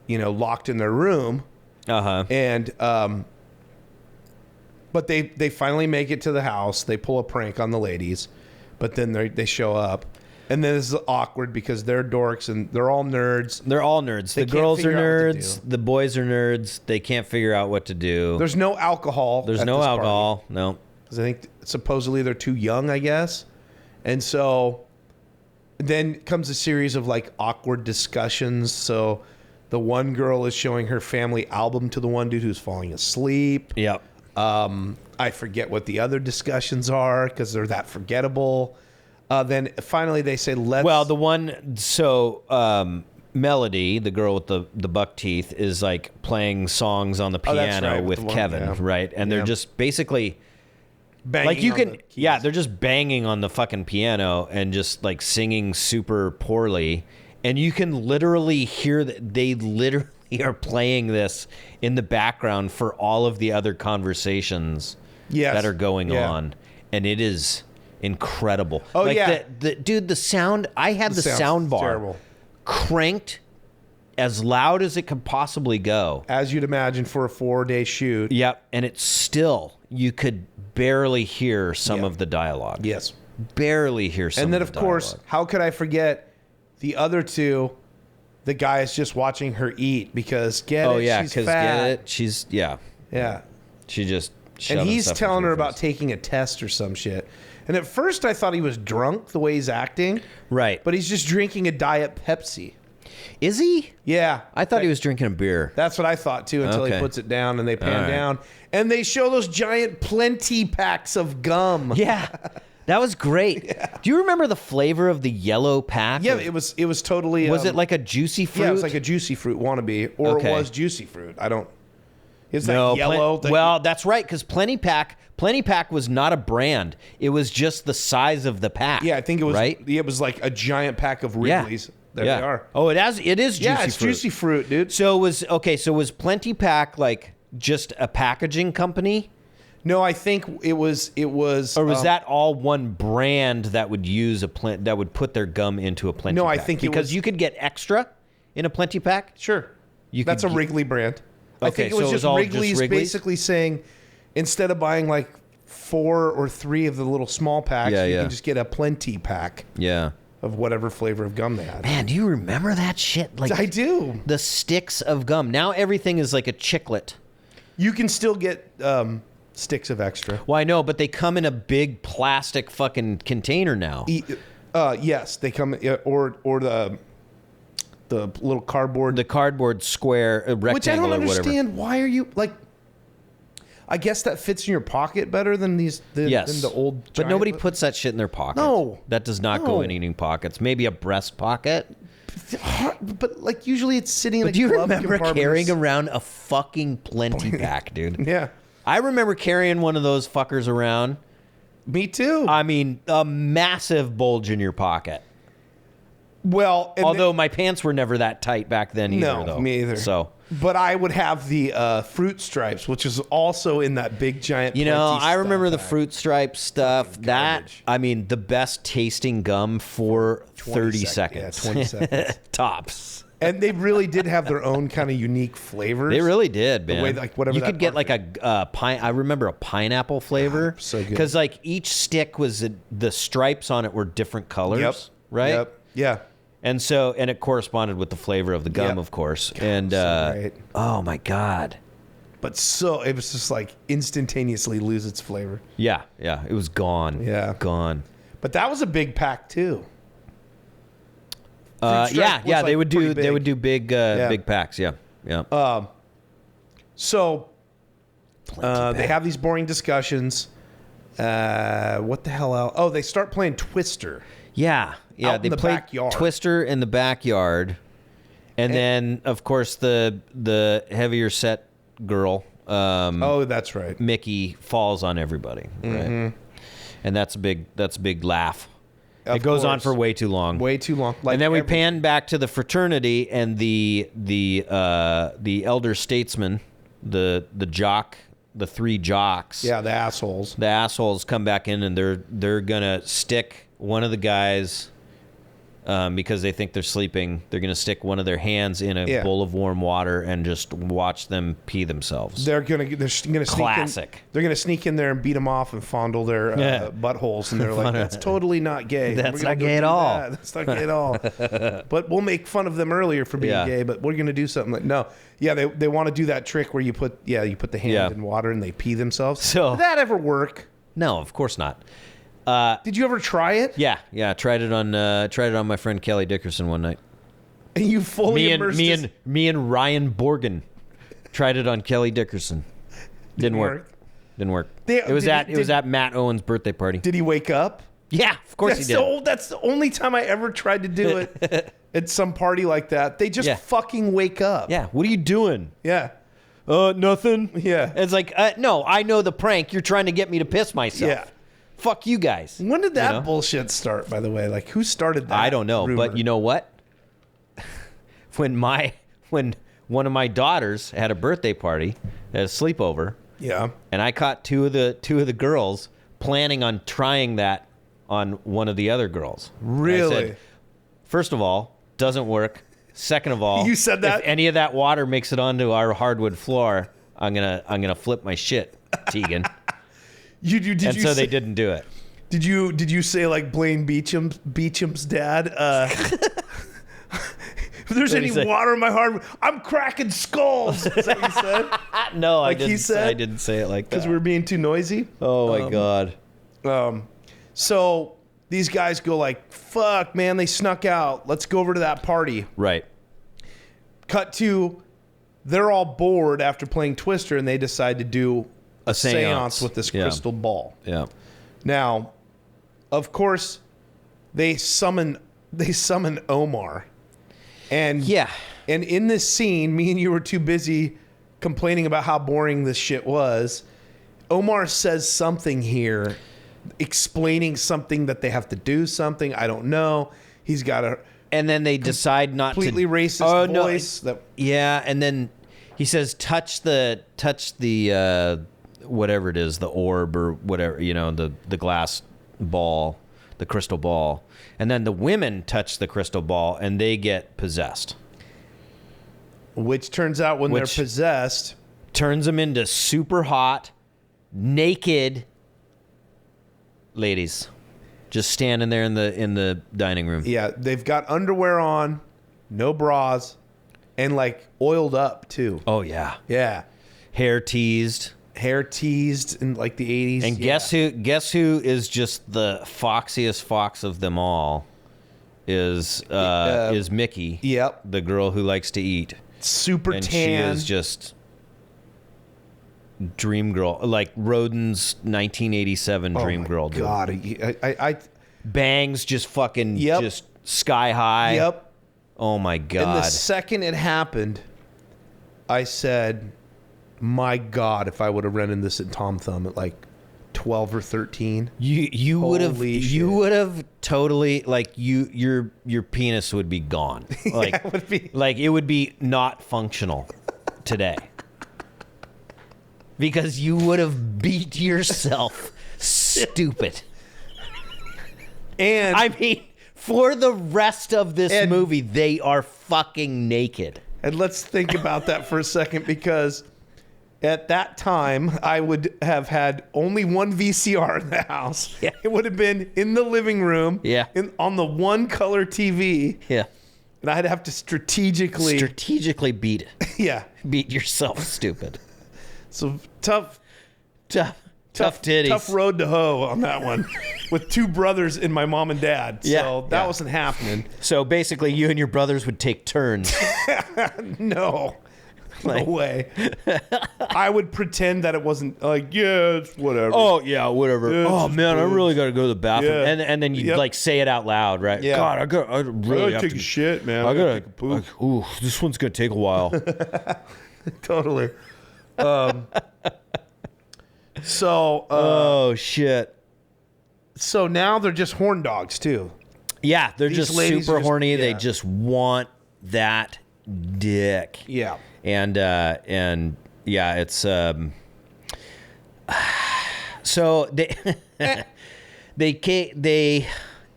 [SPEAKER 6] locked in their room.
[SPEAKER 7] Uh-huh.
[SPEAKER 6] And But they finally make it to the house. They pull a prank on the ladies, but then they show up. And then this is awkward because they're dorks and they're all nerds.
[SPEAKER 7] They're all nerds. The girls are nerds. The boys are nerds. They can't figure out what to do.
[SPEAKER 6] There's no alcohol.
[SPEAKER 7] There's no alcohol. No.
[SPEAKER 6] Because I think supposedly they're too young, I guess. And so then comes a series of like awkward discussions. So the one girl is showing her family album to the one dude who's falling asleep.
[SPEAKER 7] Yep.
[SPEAKER 6] I forget what the other discussions are because they're that forgettable. Then finally they say, let's...
[SPEAKER 7] Well, the one... So, Melody, the girl with the buck teeth, is like playing songs on the piano with Kevin, right? And they're just basically...
[SPEAKER 6] banging
[SPEAKER 7] like you
[SPEAKER 6] on
[SPEAKER 7] can...
[SPEAKER 6] the keys.
[SPEAKER 7] Yeah, they're just banging on the fucking piano and just like singing super poorly. And you can literally hear that they literally are playing this in the background for all of the other conversations that are going on. And it is... incredible.
[SPEAKER 6] Oh,
[SPEAKER 7] like
[SPEAKER 6] yeah.
[SPEAKER 7] Dude, the sound, I had the sound bar
[SPEAKER 6] terrible.
[SPEAKER 7] Cranked as loud as it could possibly go.
[SPEAKER 6] As you'd imagine for a 4-day shoot.
[SPEAKER 7] Yep. And it's still, you could barely hear some of the dialogue.
[SPEAKER 6] Yes.
[SPEAKER 7] Barely hear some
[SPEAKER 6] And then,
[SPEAKER 7] of the
[SPEAKER 6] of course,
[SPEAKER 7] dialogue.
[SPEAKER 6] how could I forget the other two? The guy is just watching her eat because, she's fat.
[SPEAKER 7] get it? She's,
[SPEAKER 6] Yeah.
[SPEAKER 7] she just
[SPEAKER 6] And
[SPEAKER 7] shoving
[SPEAKER 6] he's
[SPEAKER 7] stuff
[SPEAKER 6] telling
[SPEAKER 7] into
[SPEAKER 6] her
[SPEAKER 7] her
[SPEAKER 6] about
[SPEAKER 7] face.
[SPEAKER 6] taking a test or some shit. And at first I thought he was drunk the way he's acting.
[SPEAKER 7] Right.
[SPEAKER 6] But he's just drinking a Diet Pepsi.
[SPEAKER 7] Is he?
[SPEAKER 6] Yeah.
[SPEAKER 7] I thought he was drinking a beer.
[SPEAKER 6] That's what I thought too until he
[SPEAKER 7] Okay.
[SPEAKER 6] puts it down and they pan
[SPEAKER 7] All right.
[SPEAKER 6] down. And they show those giant plenty packs of gum.
[SPEAKER 7] Yeah. That was great. Do you remember the flavor of the yellow pack?
[SPEAKER 6] Yeah, it was totally...
[SPEAKER 7] Was it like a juicy fruit?
[SPEAKER 6] Yeah, it was like a Juicy Fruit wannabe. Or
[SPEAKER 7] Okay.
[SPEAKER 6] it was Juicy Fruit. I don't... It's
[SPEAKER 7] No,
[SPEAKER 6] that yellow...
[SPEAKER 7] well, that's right, because Plenty Pack was not a brand. It was just the size of the pack.
[SPEAKER 6] Yeah, I think it was...
[SPEAKER 7] right.
[SPEAKER 6] It was like a giant pack of Wrigley's. There they are.
[SPEAKER 7] Oh, it is juicy
[SPEAKER 6] Yeah, it's
[SPEAKER 7] fruit.
[SPEAKER 6] Juicy Fruit, dude.
[SPEAKER 7] So was Plenty Pack like just a packaging company,
[SPEAKER 6] No, I think it was...
[SPEAKER 7] or was that all one brand that would use that would put their gum into a Plenty
[SPEAKER 6] No,
[SPEAKER 7] Pack?
[SPEAKER 6] I think it
[SPEAKER 7] because
[SPEAKER 6] was-
[SPEAKER 7] you could get extra in a Plenty Pack.
[SPEAKER 6] Sure.
[SPEAKER 7] You
[SPEAKER 6] That's
[SPEAKER 7] could
[SPEAKER 6] a
[SPEAKER 7] get-
[SPEAKER 6] Wrigley brand. I
[SPEAKER 7] Okay,
[SPEAKER 6] think it
[SPEAKER 7] so
[SPEAKER 6] was
[SPEAKER 7] it was
[SPEAKER 6] just
[SPEAKER 7] all just
[SPEAKER 6] Wrigley's
[SPEAKER 7] Wrigley's?
[SPEAKER 6] basically saying, instead of buying like 4 or 3 of the little small packs,
[SPEAKER 7] Yeah,
[SPEAKER 6] you
[SPEAKER 7] yeah.
[SPEAKER 6] can just get a plenty pack
[SPEAKER 7] Yeah.
[SPEAKER 6] of whatever flavor of gum they had.
[SPEAKER 7] Man, do you remember that shit? Like
[SPEAKER 6] I do.
[SPEAKER 7] the sticks of gum. Now everything is like a chiclet.
[SPEAKER 6] You can still get sticks of extra.
[SPEAKER 7] Well, I know, but they come in a big plastic fucking container now.
[SPEAKER 6] Yes, they come or the little cardboard.
[SPEAKER 7] The cardboard square rectangle
[SPEAKER 6] Which I don't
[SPEAKER 7] or whatever.
[SPEAKER 6] understand. Why are you like? I guess that fits in your pocket better than thhan the old.
[SPEAKER 7] But
[SPEAKER 6] giant-
[SPEAKER 7] nobody puts that shit in their pocket.
[SPEAKER 6] No.
[SPEAKER 7] That does not go
[SPEAKER 6] No.
[SPEAKER 7] in eating pockets. Maybe a breast pocket.
[SPEAKER 6] But like usually it's sitting in
[SPEAKER 7] But
[SPEAKER 6] a
[SPEAKER 7] do you
[SPEAKER 6] glove
[SPEAKER 7] remember
[SPEAKER 6] compartment.
[SPEAKER 7] carrying around a fucking Plenty Pack, dude?
[SPEAKER 6] Yeah,
[SPEAKER 7] I remember carrying one of those fuckers around.
[SPEAKER 6] me too.
[SPEAKER 7] I mean, a massive bulge in your pocket.
[SPEAKER 6] Well, and
[SPEAKER 7] Although my pants were never that tight back then either,
[SPEAKER 6] no,
[SPEAKER 7] though.
[SPEAKER 6] me either.
[SPEAKER 7] So,
[SPEAKER 6] but I would have the fruit stripes, which is also in that big giant.
[SPEAKER 7] you know,
[SPEAKER 6] Plenty
[SPEAKER 7] I remember
[SPEAKER 6] stuff
[SPEAKER 7] the
[SPEAKER 6] pack.
[SPEAKER 7] fruit stripe stuff. That,
[SPEAKER 6] garbage.
[SPEAKER 7] I mean, the best tasting gum for 30
[SPEAKER 6] seconds.
[SPEAKER 7] seconds.
[SPEAKER 6] Yeah, 20 seconds.
[SPEAKER 7] Tops.
[SPEAKER 6] And they really did have their own kind of unique flavors.
[SPEAKER 7] They really did, man.
[SPEAKER 6] way, like, whatever
[SPEAKER 7] you
[SPEAKER 6] that
[SPEAKER 7] could get like a pine. I remember a pineapple flavor.
[SPEAKER 6] so good.
[SPEAKER 7] Because like each stick was the stripes on it were different colors,
[SPEAKER 6] Yep.
[SPEAKER 7] right?
[SPEAKER 6] Yep. Yeah.
[SPEAKER 7] And so it corresponded with the flavor of the gum,
[SPEAKER 6] Yep.
[SPEAKER 7] of course.
[SPEAKER 6] God,
[SPEAKER 7] And
[SPEAKER 6] so great.
[SPEAKER 7] oh my god,
[SPEAKER 6] But so it was just like instantaneously lose its flavor.
[SPEAKER 7] yeah, it was gone.
[SPEAKER 6] Yeah.
[SPEAKER 7] Gone.
[SPEAKER 6] But that was a big pack too.
[SPEAKER 7] Yeah,
[SPEAKER 6] stripe was,
[SPEAKER 7] yeah. They
[SPEAKER 6] like,
[SPEAKER 7] would
[SPEAKER 6] pretty
[SPEAKER 7] do
[SPEAKER 6] big.
[SPEAKER 7] big packs. Yeah, yeah.
[SPEAKER 6] So they have these boring discussions. What the hell else? Oh, they start playing Twister.
[SPEAKER 7] Yeah.
[SPEAKER 6] out
[SPEAKER 7] They
[SPEAKER 6] in the
[SPEAKER 7] played
[SPEAKER 6] backyard.
[SPEAKER 7] Twister in the backyard, and then of course the heavier set girl,
[SPEAKER 6] Oh, that's right.
[SPEAKER 7] Mickey, falls on everybody, right? And that's a big laugh.
[SPEAKER 6] Of
[SPEAKER 7] it goes on
[SPEAKER 6] course.
[SPEAKER 7] for way too long.
[SPEAKER 6] Way too long. Like
[SPEAKER 7] And then we
[SPEAKER 6] every-
[SPEAKER 7] pan back to the fraternity and the elder statesman, the jock, the 3 jocks.
[SPEAKER 6] Yeah, the assholes.
[SPEAKER 7] The assholes come back in and they're gonna stick one of the guys because they think they're sleeping. They're going to stick one of their hands in a bowl of warm water and just watch them pee themselves.
[SPEAKER 6] They're gonna sneak
[SPEAKER 7] Classic.
[SPEAKER 6] in. They're gonna sneak in there and beat them off and fondle their buttholes, and they're like, "That's totally not gay.
[SPEAKER 7] That's
[SPEAKER 6] We're gonna
[SPEAKER 7] not
[SPEAKER 6] go
[SPEAKER 7] gay
[SPEAKER 6] do
[SPEAKER 7] at all."
[SPEAKER 6] that. That's not gay at all." But we'll make fun of them earlier for being gay. But we're gonna do something like no. Yeah, they want to do that trick where you put the hand in water and they pee themselves.
[SPEAKER 7] So
[SPEAKER 6] did that ever work?
[SPEAKER 7] No, of course not.
[SPEAKER 6] Did you ever try it?
[SPEAKER 7] Yeah. Tried it on my friend Kelly Dickerson one night.
[SPEAKER 6] And you fully immersed
[SPEAKER 7] me and Ryan Borgen tried it on Kelly Dickerson. Didn't work. It was at Matt Owen's birthday party.
[SPEAKER 6] Did he wake up?
[SPEAKER 7] Yeah, of course he did.
[SPEAKER 6] That's the only time I ever tried to do it at some party like that. They just fucking wake up.
[SPEAKER 7] Yeah. What are you doing?
[SPEAKER 6] Yeah.
[SPEAKER 7] Nothing.
[SPEAKER 6] Yeah.
[SPEAKER 7] It's like, no, I know the prank. You're trying to get me to piss myself.
[SPEAKER 6] Yeah.
[SPEAKER 7] Fuck you guys.
[SPEAKER 6] When did that bullshit start, by the way? Like, who started that?
[SPEAKER 7] I don't know,
[SPEAKER 6] rumor?
[SPEAKER 7] but you know what? When one of my daughters had a birthday party at a sleepover, and I caught two of the girls planning on trying that on one of the other girls.
[SPEAKER 6] Really?
[SPEAKER 7] I said, first of all, doesn't work. Second of all,
[SPEAKER 6] you said that?
[SPEAKER 7] If any of that water makes it onto our hardwood floor, I'm gonna flip my shit, Tegan. So they didn't do it.
[SPEAKER 6] Did you say like Blaine Beecham's dad? If there's any water in my hardwood, I'm cracking skulls. Is that what you said?
[SPEAKER 7] No,
[SPEAKER 6] like
[SPEAKER 7] I didn't say it like that.
[SPEAKER 6] Because we were being too noisy.
[SPEAKER 7] Oh my god.
[SPEAKER 6] So these guys go like, "Fuck, man, they snuck out. Let's go over to that party."
[SPEAKER 7] Right.
[SPEAKER 6] Cut to, they're all bored after playing Twister, and they decide to do a seance with this crystal ball.
[SPEAKER 7] Yeah.
[SPEAKER 6] Now, of course, they summon Omar. And and in this scene, me and you were too busy complaining about how boring this shit was. Omar says something here, explaining something that they have to do something. I don't know. He's got a
[SPEAKER 7] and then they decide not to
[SPEAKER 6] completely racist voice.
[SPEAKER 7] And then he says, touch the whatever it is, the orb or whatever, the glass ball, the crystal ball. And then the women touch the crystal ball and they get possessed.
[SPEAKER 6] Which turns out when they're possessed,
[SPEAKER 7] turns them into super hot, naked ladies. Just standing there in the dining room.
[SPEAKER 6] Yeah, they've got underwear on, no bras, and like oiled up too.
[SPEAKER 7] Oh yeah.
[SPEAKER 6] Yeah.
[SPEAKER 7] Hair teased
[SPEAKER 6] in like the 80s.
[SPEAKER 7] And guess who is just the foxiest fox of them all is Mickey.
[SPEAKER 6] Yep.
[SPEAKER 7] The girl who likes to eat.
[SPEAKER 6] Super
[SPEAKER 7] and
[SPEAKER 6] tan.
[SPEAKER 7] She is just dream girl, like Roden's 1987 dream girl. Dude.
[SPEAKER 6] God, I
[SPEAKER 7] bangs just fucking just sky high.
[SPEAKER 6] Yep.
[SPEAKER 7] Oh my God.
[SPEAKER 6] And the second it happened, I said, my God, if I would have rented this at Tom Thumb at like 12 or 13,
[SPEAKER 7] you would have totally like your penis would be gone. Like
[SPEAKER 6] it would be
[SPEAKER 7] like it would be not functional today. Because you would have beat yourself stupid.
[SPEAKER 6] And
[SPEAKER 7] I mean, for the rest of this movie, they are fucking naked.
[SPEAKER 6] And let's think about that for a second, because at that time, I would have had only one VCR in the house.
[SPEAKER 7] Yeah.
[SPEAKER 6] It would have been in the living room.
[SPEAKER 7] Yeah.
[SPEAKER 6] On the one color TV.
[SPEAKER 7] Yeah.
[SPEAKER 6] And I'd have to strategically
[SPEAKER 7] beat it.
[SPEAKER 6] Yeah.
[SPEAKER 7] Beat yourself stupid.
[SPEAKER 6] So tough
[SPEAKER 7] titties.
[SPEAKER 6] Tough road to hoe on that one. With two brothers and my mom and dad. So that wasn't happening.
[SPEAKER 7] So basically you and your brothers would take turns.
[SPEAKER 6] No way. I would pretend that it wasn't like, it's whatever.
[SPEAKER 7] Oh, yeah, whatever.
[SPEAKER 6] Yeah,
[SPEAKER 7] man, I really got to go to the bathroom.
[SPEAKER 6] Yeah.
[SPEAKER 7] And then you like say it out loud, right?
[SPEAKER 6] Yeah.
[SPEAKER 7] God, I really have
[SPEAKER 6] take
[SPEAKER 7] to
[SPEAKER 6] a shit, man.
[SPEAKER 7] I gotta
[SPEAKER 6] take a poop.
[SPEAKER 7] Ooh, this one's going to take a while.
[SPEAKER 6] Totally. So.
[SPEAKER 7] Oh, shit.
[SPEAKER 6] So now they're just horn dogs, too.
[SPEAKER 7] Yeah, they're
[SPEAKER 6] These
[SPEAKER 7] just
[SPEAKER 6] ladies
[SPEAKER 7] super
[SPEAKER 6] just-
[SPEAKER 7] horny.
[SPEAKER 6] yeah.
[SPEAKER 7] They just want that dick.
[SPEAKER 6] Yeah.
[SPEAKER 7] And yeah, it's so they they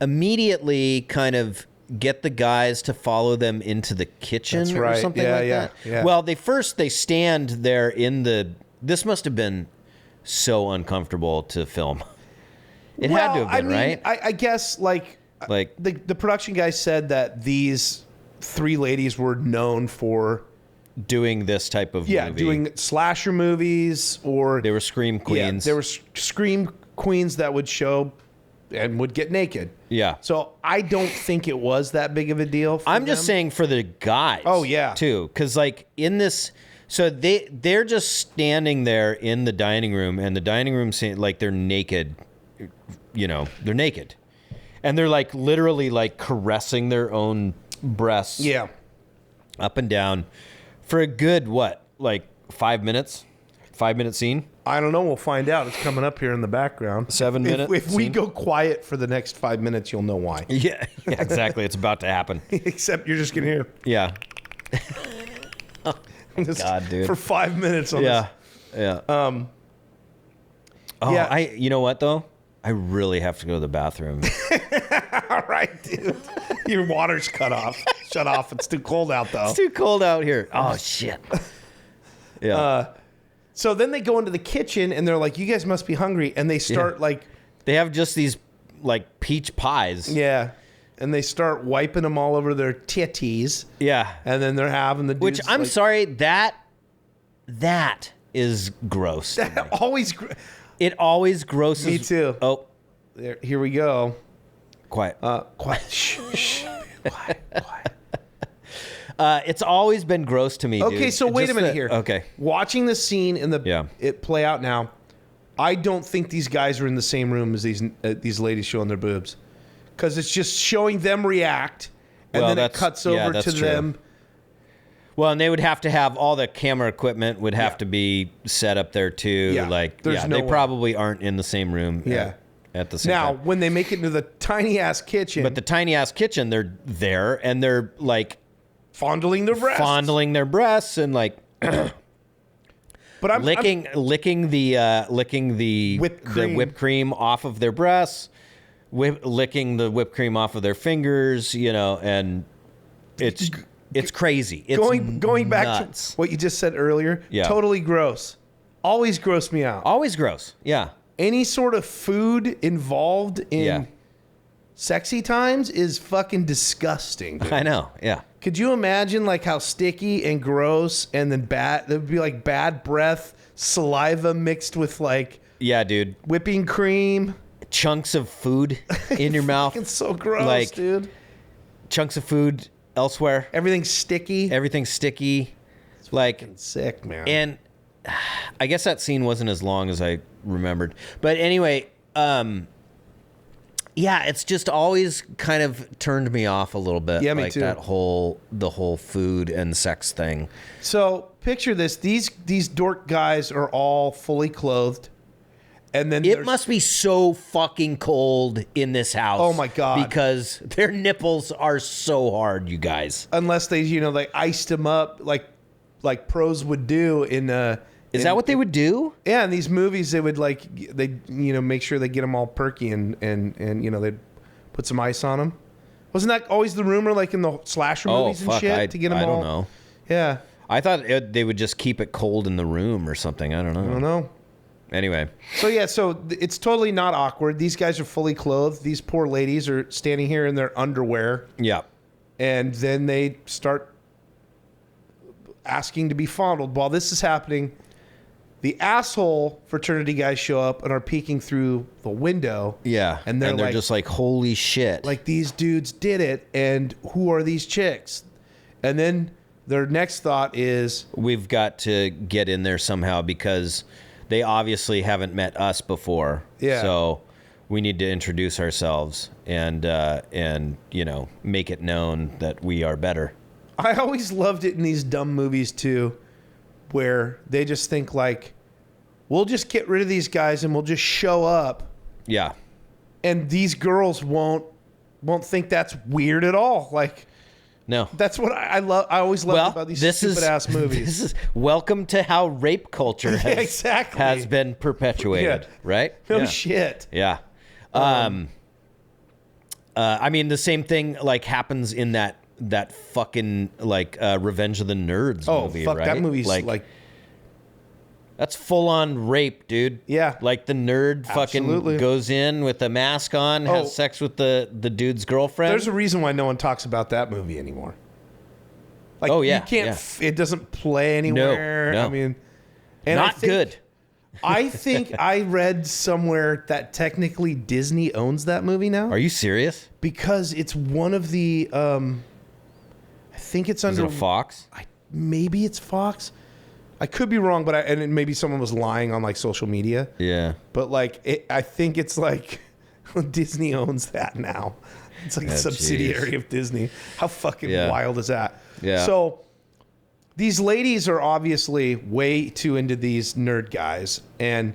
[SPEAKER 7] immediately kind of get the guys to follow them into the kitchen
[SPEAKER 6] That's
[SPEAKER 7] or
[SPEAKER 6] right.
[SPEAKER 7] something
[SPEAKER 6] Yeah,
[SPEAKER 7] like
[SPEAKER 6] yeah,
[SPEAKER 7] that.
[SPEAKER 6] yeah.
[SPEAKER 7] Well, they stand there in the. This must have been so uncomfortable to film. It had to have been, right?
[SPEAKER 6] I guess like the production guy said that these 3 ladies were known for
[SPEAKER 7] doing this type of movie.
[SPEAKER 6] doing slasher movies, or
[SPEAKER 7] They were scream queens.
[SPEAKER 6] they were scream queens that would show and would get naked.
[SPEAKER 7] Yeah.
[SPEAKER 6] So I don't think it was that big of a deal for
[SPEAKER 7] I'm just
[SPEAKER 6] them.
[SPEAKER 7] saying for the guys.
[SPEAKER 6] Oh, yeah.
[SPEAKER 7] Too, because like in this, so they're just standing there in the dining room, and the dining room scene, like they're naked. You know, they're naked, and they're like literally like caressing their own breasts.
[SPEAKER 6] Yeah.
[SPEAKER 7] Up and down, for a good like 5 minutes, 5-minute scene.
[SPEAKER 6] I don't know. We'll find out. It's coming up here in the background.
[SPEAKER 7] 7 minutes.
[SPEAKER 6] If we
[SPEAKER 7] scene?
[SPEAKER 6] go quiet for the next 5 minutes, you'll know why.
[SPEAKER 7] Yeah, exactly. It's about to happen.
[SPEAKER 6] Except you're just gonna hear.
[SPEAKER 7] Yeah.
[SPEAKER 6] Just
[SPEAKER 7] God, dude.
[SPEAKER 6] For 5 minutes on
[SPEAKER 7] Yeah. Yeah. Oh,
[SPEAKER 6] yeah.
[SPEAKER 7] you know what though? I really have to go to the bathroom.
[SPEAKER 6] this. All right, dude. Your water's cut off. Shut off. It's too cold out, though.
[SPEAKER 7] It's too cold out here. Oh shit. Yeah.
[SPEAKER 6] So then they go into the kitchen and they're like, "You guys must be hungry," and they start like,
[SPEAKER 7] They have just these like peach pies.
[SPEAKER 6] yeah, and they start wiping them all over their titties,
[SPEAKER 7] Yeah.
[SPEAKER 6] and then they're having the
[SPEAKER 7] Which
[SPEAKER 6] dudes,
[SPEAKER 7] I'm
[SPEAKER 6] like,
[SPEAKER 7] sorry, that is gross. to me.
[SPEAKER 6] always.
[SPEAKER 7] It always grosses.
[SPEAKER 6] Me too.
[SPEAKER 7] Oh,
[SPEAKER 6] There, here we go.
[SPEAKER 7] quiet.
[SPEAKER 6] Quiet. Shh. Shh. Quiet.
[SPEAKER 7] It's always been gross to me.
[SPEAKER 6] Okay,
[SPEAKER 7] dude.
[SPEAKER 6] so wait a
[SPEAKER 7] Just
[SPEAKER 6] minute here.
[SPEAKER 7] Okay.
[SPEAKER 6] Watching the scene and it play out now, I don't think these guys are in the same room as these ladies showing their boobs, because it's just showing them react, and
[SPEAKER 7] Well,
[SPEAKER 6] then it
[SPEAKER 7] that's-
[SPEAKER 6] cuts
[SPEAKER 7] yeah,
[SPEAKER 6] over
[SPEAKER 7] that's
[SPEAKER 6] to
[SPEAKER 7] true.
[SPEAKER 6] them.
[SPEAKER 7] Well, and they would have to have all the camera equipment would have to be set up there too.
[SPEAKER 6] Yeah,
[SPEAKER 7] Like,
[SPEAKER 6] there's no
[SPEAKER 7] they
[SPEAKER 6] way.
[SPEAKER 7] probably aren't in the same room.
[SPEAKER 6] Yeah.
[SPEAKER 7] At the same
[SPEAKER 6] Now,
[SPEAKER 7] time.
[SPEAKER 6] when they make it into the tiny ass kitchen,
[SPEAKER 7] But the tiny ass kitchen, they're there and they're like
[SPEAKER 6] fondling their breasts,
[SPEAKER 7] fondling their breasts and like
[SPEAKER 6] but I'm
[SPEAKER 7] licking the
[SPEAKER 6] Whipped cream.
[SPEAKER 7] whipped cream off of their breasts, licking the whipped cream off of their fingers, you know, and it's crazy. It's
[SPEAKER 6] going back
[SPEAKER 7] nuts.
[SPEAKER 6] to what you just said earlier.
[SPEAKER 7] Yeah.
[SPEAKER 6] Totally gross. Always gross me out.
[SPEAKER 7] Always gross. Yeah.
[SPEAKER 6] Any sort of food involved in
[SPEAKER 7] Yeah.
[SPEAKER 6] sexy times is fucking disgusting. Dude.
[SPEAKER 7] I know. Yeah.
[SPEAKER 6] Could you imagine like how sticky and gross and then bad? There would be like bad breath, saliva mixed with like
[SPEAKER 7] Yeah, dude.
[SPEAKER 6] whipping cream.
[SPEAKER 7] Chunks of food in your mouth.
[SPEAKER 6] It's so gross,
[SPEAKER 7] Like-
[SPEAKER 6] dude.
[SPEAKER 7] Chunks of food elsewhere.
[SPEAKER 6] Everything's sticky.
[SPEAKER 7] Everything's sticky. Like,
[SPEAKER 6] Sick, man.
[SPEAKER 7] and I guess that scene wasn't as long as I remembered. But anyway, yeah, it's just always kind of turned me off a little bit.
[SPEAKER 6] Yeah, me
[SPEAKER 7] like
[SPEAKER 6] too.
[SPEAKER 7] the whole food and sex thing.
[SPEAKER 6] So picture this: these dork guys are all fully clothed, and then
[SPEAKER 7] It
[SPEAKER 6] there's-
[SPEAKER 7] must be so fucking cold in this house.
[SPEAKER 6] Oh, my God.
[SPEAKER 7] Because their nipples are so hard, you guys.
[SPEAKER 6] unless they they iced them up like pros would do in.
[SPEAKER 7] Is that what they would do?
[SPEAKER 6] Yeah, in these movies, they would make sure they get them all perky and they'd put some ice on them. Wasn't that always the rumor, like in the slasher movies and shit, to get them
[SPEAKER 7] I
[SPEAKER 6] all?
[SPEAKER 7] don't know.
[SPEAKER 6] Yeah,
[SPEAKER 7] I thought they would just keep it cold in the room or something. I don't know.
[SPEAKER 6] I don't know.
[SPEAKER 7] Anyway,
[SPEAKER 6] So yeah, it's totally not awkward. These guys are fully clothed. These poor ladies are standing here in their underwear,
[SPEAKER 7] yeah.
[SPEAKER 6] and then they start asking to be fondled. While this is happening, the asshole fraternity guys show up and are peeking through the window.
[SPEAKER 7] Yeah.
[SPEAKER 6] And they're like-
[SPEAKER 7] just like, holy shit.
[SPEAKER 6] Like, these dudes did it, and who are these chicks? And then their next thought is,
[SPEAKER 7] we've got to get in there somehow because they obviously haven't met us before.
[SPEAKER 6] Yeah.
[SPEAKER 7] So we need to introduce ourselves and make it known that we are better.
[SPEAKER 6] I always loved it in these dumb movies too, where they just think like, we'll just get rid of these guys and we'll just show up,
[SPEAKER 7] Yeah.
[SPEAKER 6] and these girls won't think that's weird at all. Like,
[SPEAKER 7] No.
[SPEAKER 6] that's what I love. I always loved about these stupid ass movies.
[SPEAKER 7] This is welcome to how rape culture has,
[SPEAKER 6] exactly.
[SPEAKER 7] has been perpetuated,
[SPEAKER 6] Yeah.
[SPEAKER 7] right?
[SPEAKER 6] No
[SPEAKER 7] Yeah.
[SPEAKER 6] shit.
[SPEAKER 7] Yeah. I mean, the same thing like happens in that fucking like Revenge of the Nerds movie,
[SPEAKER 6] fuck,
[SPEAKER 7] right?
[SPEAKER 6] that movie's like
[SPEAKER 7] that's full on rape, dude.
[SPEAKER 6] Yeah.
[SPEAKER 7] Like the nerd
[SPEAKER 6] Absolutely.
[SPEAKER 7] fucking goes in with a mask on, has sex with the dude's girlfriend.
[SPEAKER 6] There's a reason why no one talks about that movie anymore. Like,
[SPEAKER 7] yeah,
[SPEAKER 6] you can't. It doesn't play anywhere.
[SPEAKER 7] No.
[SPEAKER 6] I mean, and
[SPEAKER 7] not good.
[SPEAKER 6] I think I read somewhere that technically Disney owns that movie now.
[SPEAKER 7] Are you serious?
[SPEAKER 6] Because it's one of the. I think it's under
[SPEAKER 7] Is it a Fox?
[SPEAKER 6] Maybe it's Fox. I could be wrong, but and maybe someone was lying on like social media.
[SPEAKER 7] Yeah.
[SPEAKER 6] But like, I think it's like Disney owns that now. It's like a subsidiary of Disney. How fucking wild is that?
[SPEAKER 7] Yeah.
[SPEAKER 6] So these ladies are obviously way too into these nerd guys, and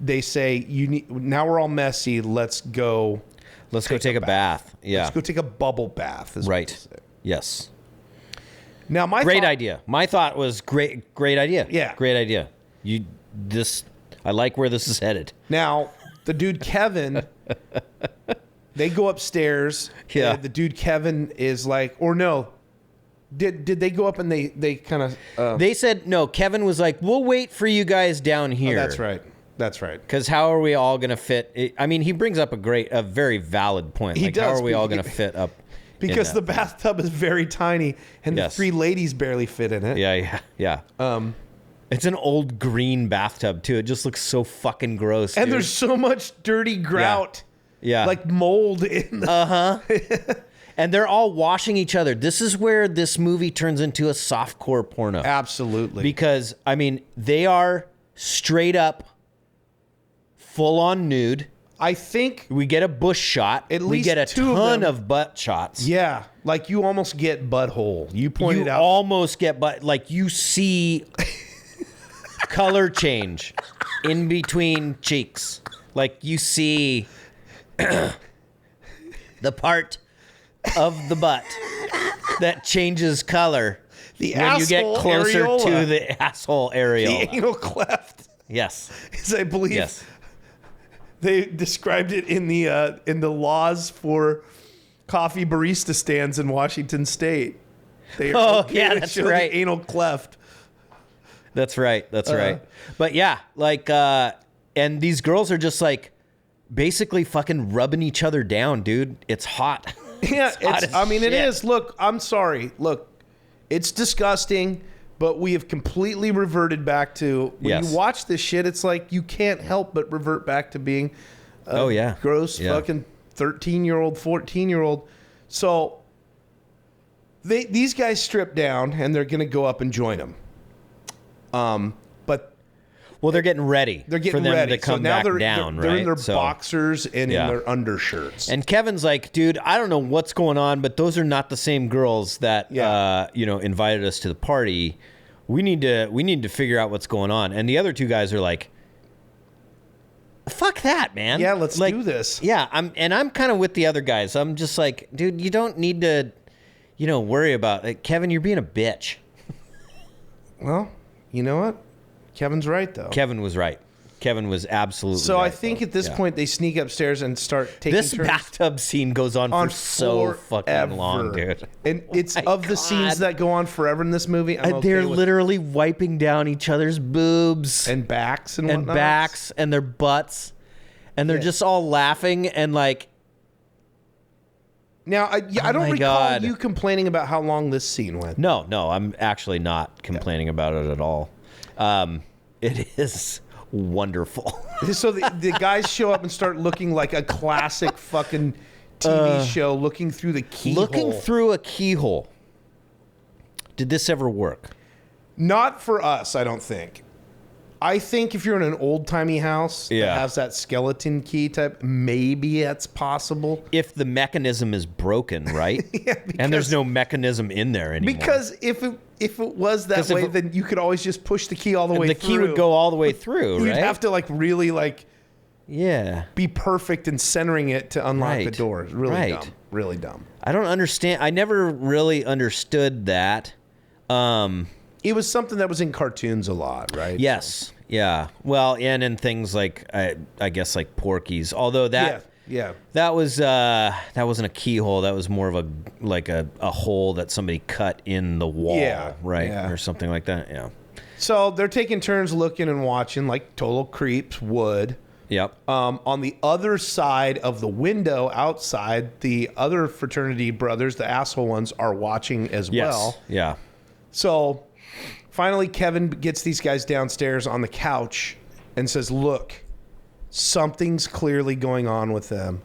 [SPEAKER 6] they say, now we're all messy. Let's go
[SPEAKER 7] take a bath. Yeah.
[SPEAKER 6] Let's go take a bubble bath.
[SPEAKER 7] Right. Yes.
[SPEAKER 6] Now
[SPEAKER 7] great idea. My thought was great idea.
[SPEAKER 6] Yeah.
[SPEAKER 7] Great idea. I like where this is headed.
[SPEAKER 6] Now, the dude Kevin, they go upstairs.
[SPEAKER 7] Yeah.
[SPEAKER 6] The dude Kevin is like, or no. Did they go up and they kind of...
[SPEAKER 7] They said, no, Kevin was like, we'll wait for you guys down here.
[SPEAKER 6] That's right. That's right.
[SPEAKER 7] Because how are we all going to fit? I mean, he brings up a very valid point.
[SPEAKER 6] He
[SPEAKER 7] like,
[SPEAKER 6] does,
[SPEAKER 7] how are we all going to fit up?
[SPEAKER 6] Because the bathtub is very tiny, and the three ladies barely fit in it.
[SPEAKER 7] Yeah. It's an old green bathtub, too. It just looks so fucking gross,
[SPEAKER 6] And
[SPEAKER 7] dude.
[SPEAKER 6] there's so much dirty grout.
[SPEAKER 7] Yeah.
[SPEAKER 6] Like mold in the...
[SPEAKER 7] And they're all washing each other. This is where this movie turns into a softcore porno.
[SPEAKER 6] Absolutely.
[SPEAKER 7] Because, I mean, they are straight full-on nude.
[SPEAKER 6] I think...
[SPEAKER 7] We get a bush shot.
[SPEAKER 6] At least
[SPEAKER 7] we get a
[SPEAKER 6] two
[SPEAKER 7] ton
[SPEAKER 6] of
[SPEAKER 7] of butt shots.
[SPEAKER 6] Yeah. Like, you almost get butthole. You pointed
[SPEAKER 7] You
[SPEAKER 6] out...
[SPEAKER 7] almost get butt... Like, you see color change in between cheeks. Like, you see the part of the butt that changes color when you get closer to the asshole areola.
[SPEAKER 6] The anal cleft.
[SPEAKER 7] Yes.
[SPEAKER 6] As I believe...
[SPEAKER 7] Yes.
[SPEAKER 6] They described it in the laws for coffee barista stands in Washington State.
[SPEAKER 7] That's
[SPEAKER 6] show
[SPEAKER 7] right.
[SPEAKER 6] The anal cleft.
[SPEAKER 7] That's right. But yeah, like, and these girls are just like basically fucking rubbing each other down, dude. It's hot.
[SPEAKER 6] Yeah, it
[SPEAKER 7] shit.
[SPEAKER 6] is. Look, I'm sorry. Look, it's disgusting, but we have completely reverted back to when you watch this shit. It's like you can't help but revert back to being gross fucking 13-year-old, 14-year-old. So these guys strip down and they're gonna go up and join them. But
[SPEAKER 7] they're getting ready.
[SPEAKER 6] They're getting
[SPEAKER 7] for them
[SPEAKER 6] ready.
[SPEAKER 7] to come
[SPEAKER 6] so now
[SPEAKER 7] back down,
[SPEAKER 6] they're
[SPEAKER 7] right?
[SPEAKER 6] in their boxers and in their undershirts.
[SPEAKER 7] And Kevin's like, dude, I don't know what's going on, but those are not the same girls that invited us to the party. We need to figure out what's going on. And the other two guys are like, fuck that, man.
[SPEAKER 6] Yeah, let's do this.
[SPEAKER 7] Yeah, I'm kind of with the other guys. I'm just like, dude, you don't need to, worry about it. Kevin, you're being a bitch.
[SPEAKER 6] Well, you know what? Kevin's right, though.
[SPEAKER 7] Kevin was right. Kevin was absolutely
[SPEAKER 6] so
[SPEAKER 7] right.
[SPEAKER 6] I think at this point they sneak upstairs and start taking
[SPEAKER 7] this
[SPEAKER 6] turns.
[SPEAKER 7] bathtub scene goes on for so fucking long, dude.
[SPEAKER 6] And it's the scenes that go on forever in this movie.
[SPEAKER 7] They're literally wiping down each other's boobs
[SPEAKER 6] and backs and whatnot.
[SPEAKER 7] backs and their butts, and they're just all laughing and like.
[SPEAKER 6] Now, I don't recall you complaining about how long this scene went.
[SPEAKER 7] No, I'm actually not complaining about it at all. It is wonderful.
[SPEAKER 6] So the guys show up and start looking like a classic fucking TV show, looking through the keyhole.
[SPEAKER 7] Looking through a keyhole. Did this ever work?
[SPEAKER 6] Not for us, I don't think. I think if you're in an old-timey house that has that skeleton key type, maybe that's possible.
[SPEAKER 7] If the mechanism is broken, right? And there's no mechanism in there anymore.
[SPEAKER 6] Because if it was that way, then you could always just push the key all the way through.
[SPEAKER 7] The key would go all the way through, right?
[SPEAKER 6] You'd have to really
[SPEAKER 7] be
[SPEAKER 6] perfect in centering it to unlock the door. Really dumb. Really dumb.
[SPEAKER 7] I don't understand. I never really understood that.
[SPEAKER 6] It was something that was in cartoons a lot, right?
[SPEAKER 7] Yes. Yeah. Well, and in things like I guess like Porky's. Although that
[SPEAKER 6] Yeah.
[SPEAKER 7] That wasn't a keyhole. That was more of a hole that somebody cut in the wall, right?
[SPEAKER 6] Yeah.
[SPEAKER 7] Or something like that. Yeah.
[SPEAKER 6] So they're taking turns looking and watching like total creeps would.
[SPEAKER 7] Yep.
[SPEAKER 6] On the other side of the window outside, the other fraternity brothers, the asshole ones, are watching as well.
[SPEAKER 7] Yeah.
[SPEAKER 6] So finally, Kevin gets these guys downstairs on the couch and says, look, something's clearly going on with them.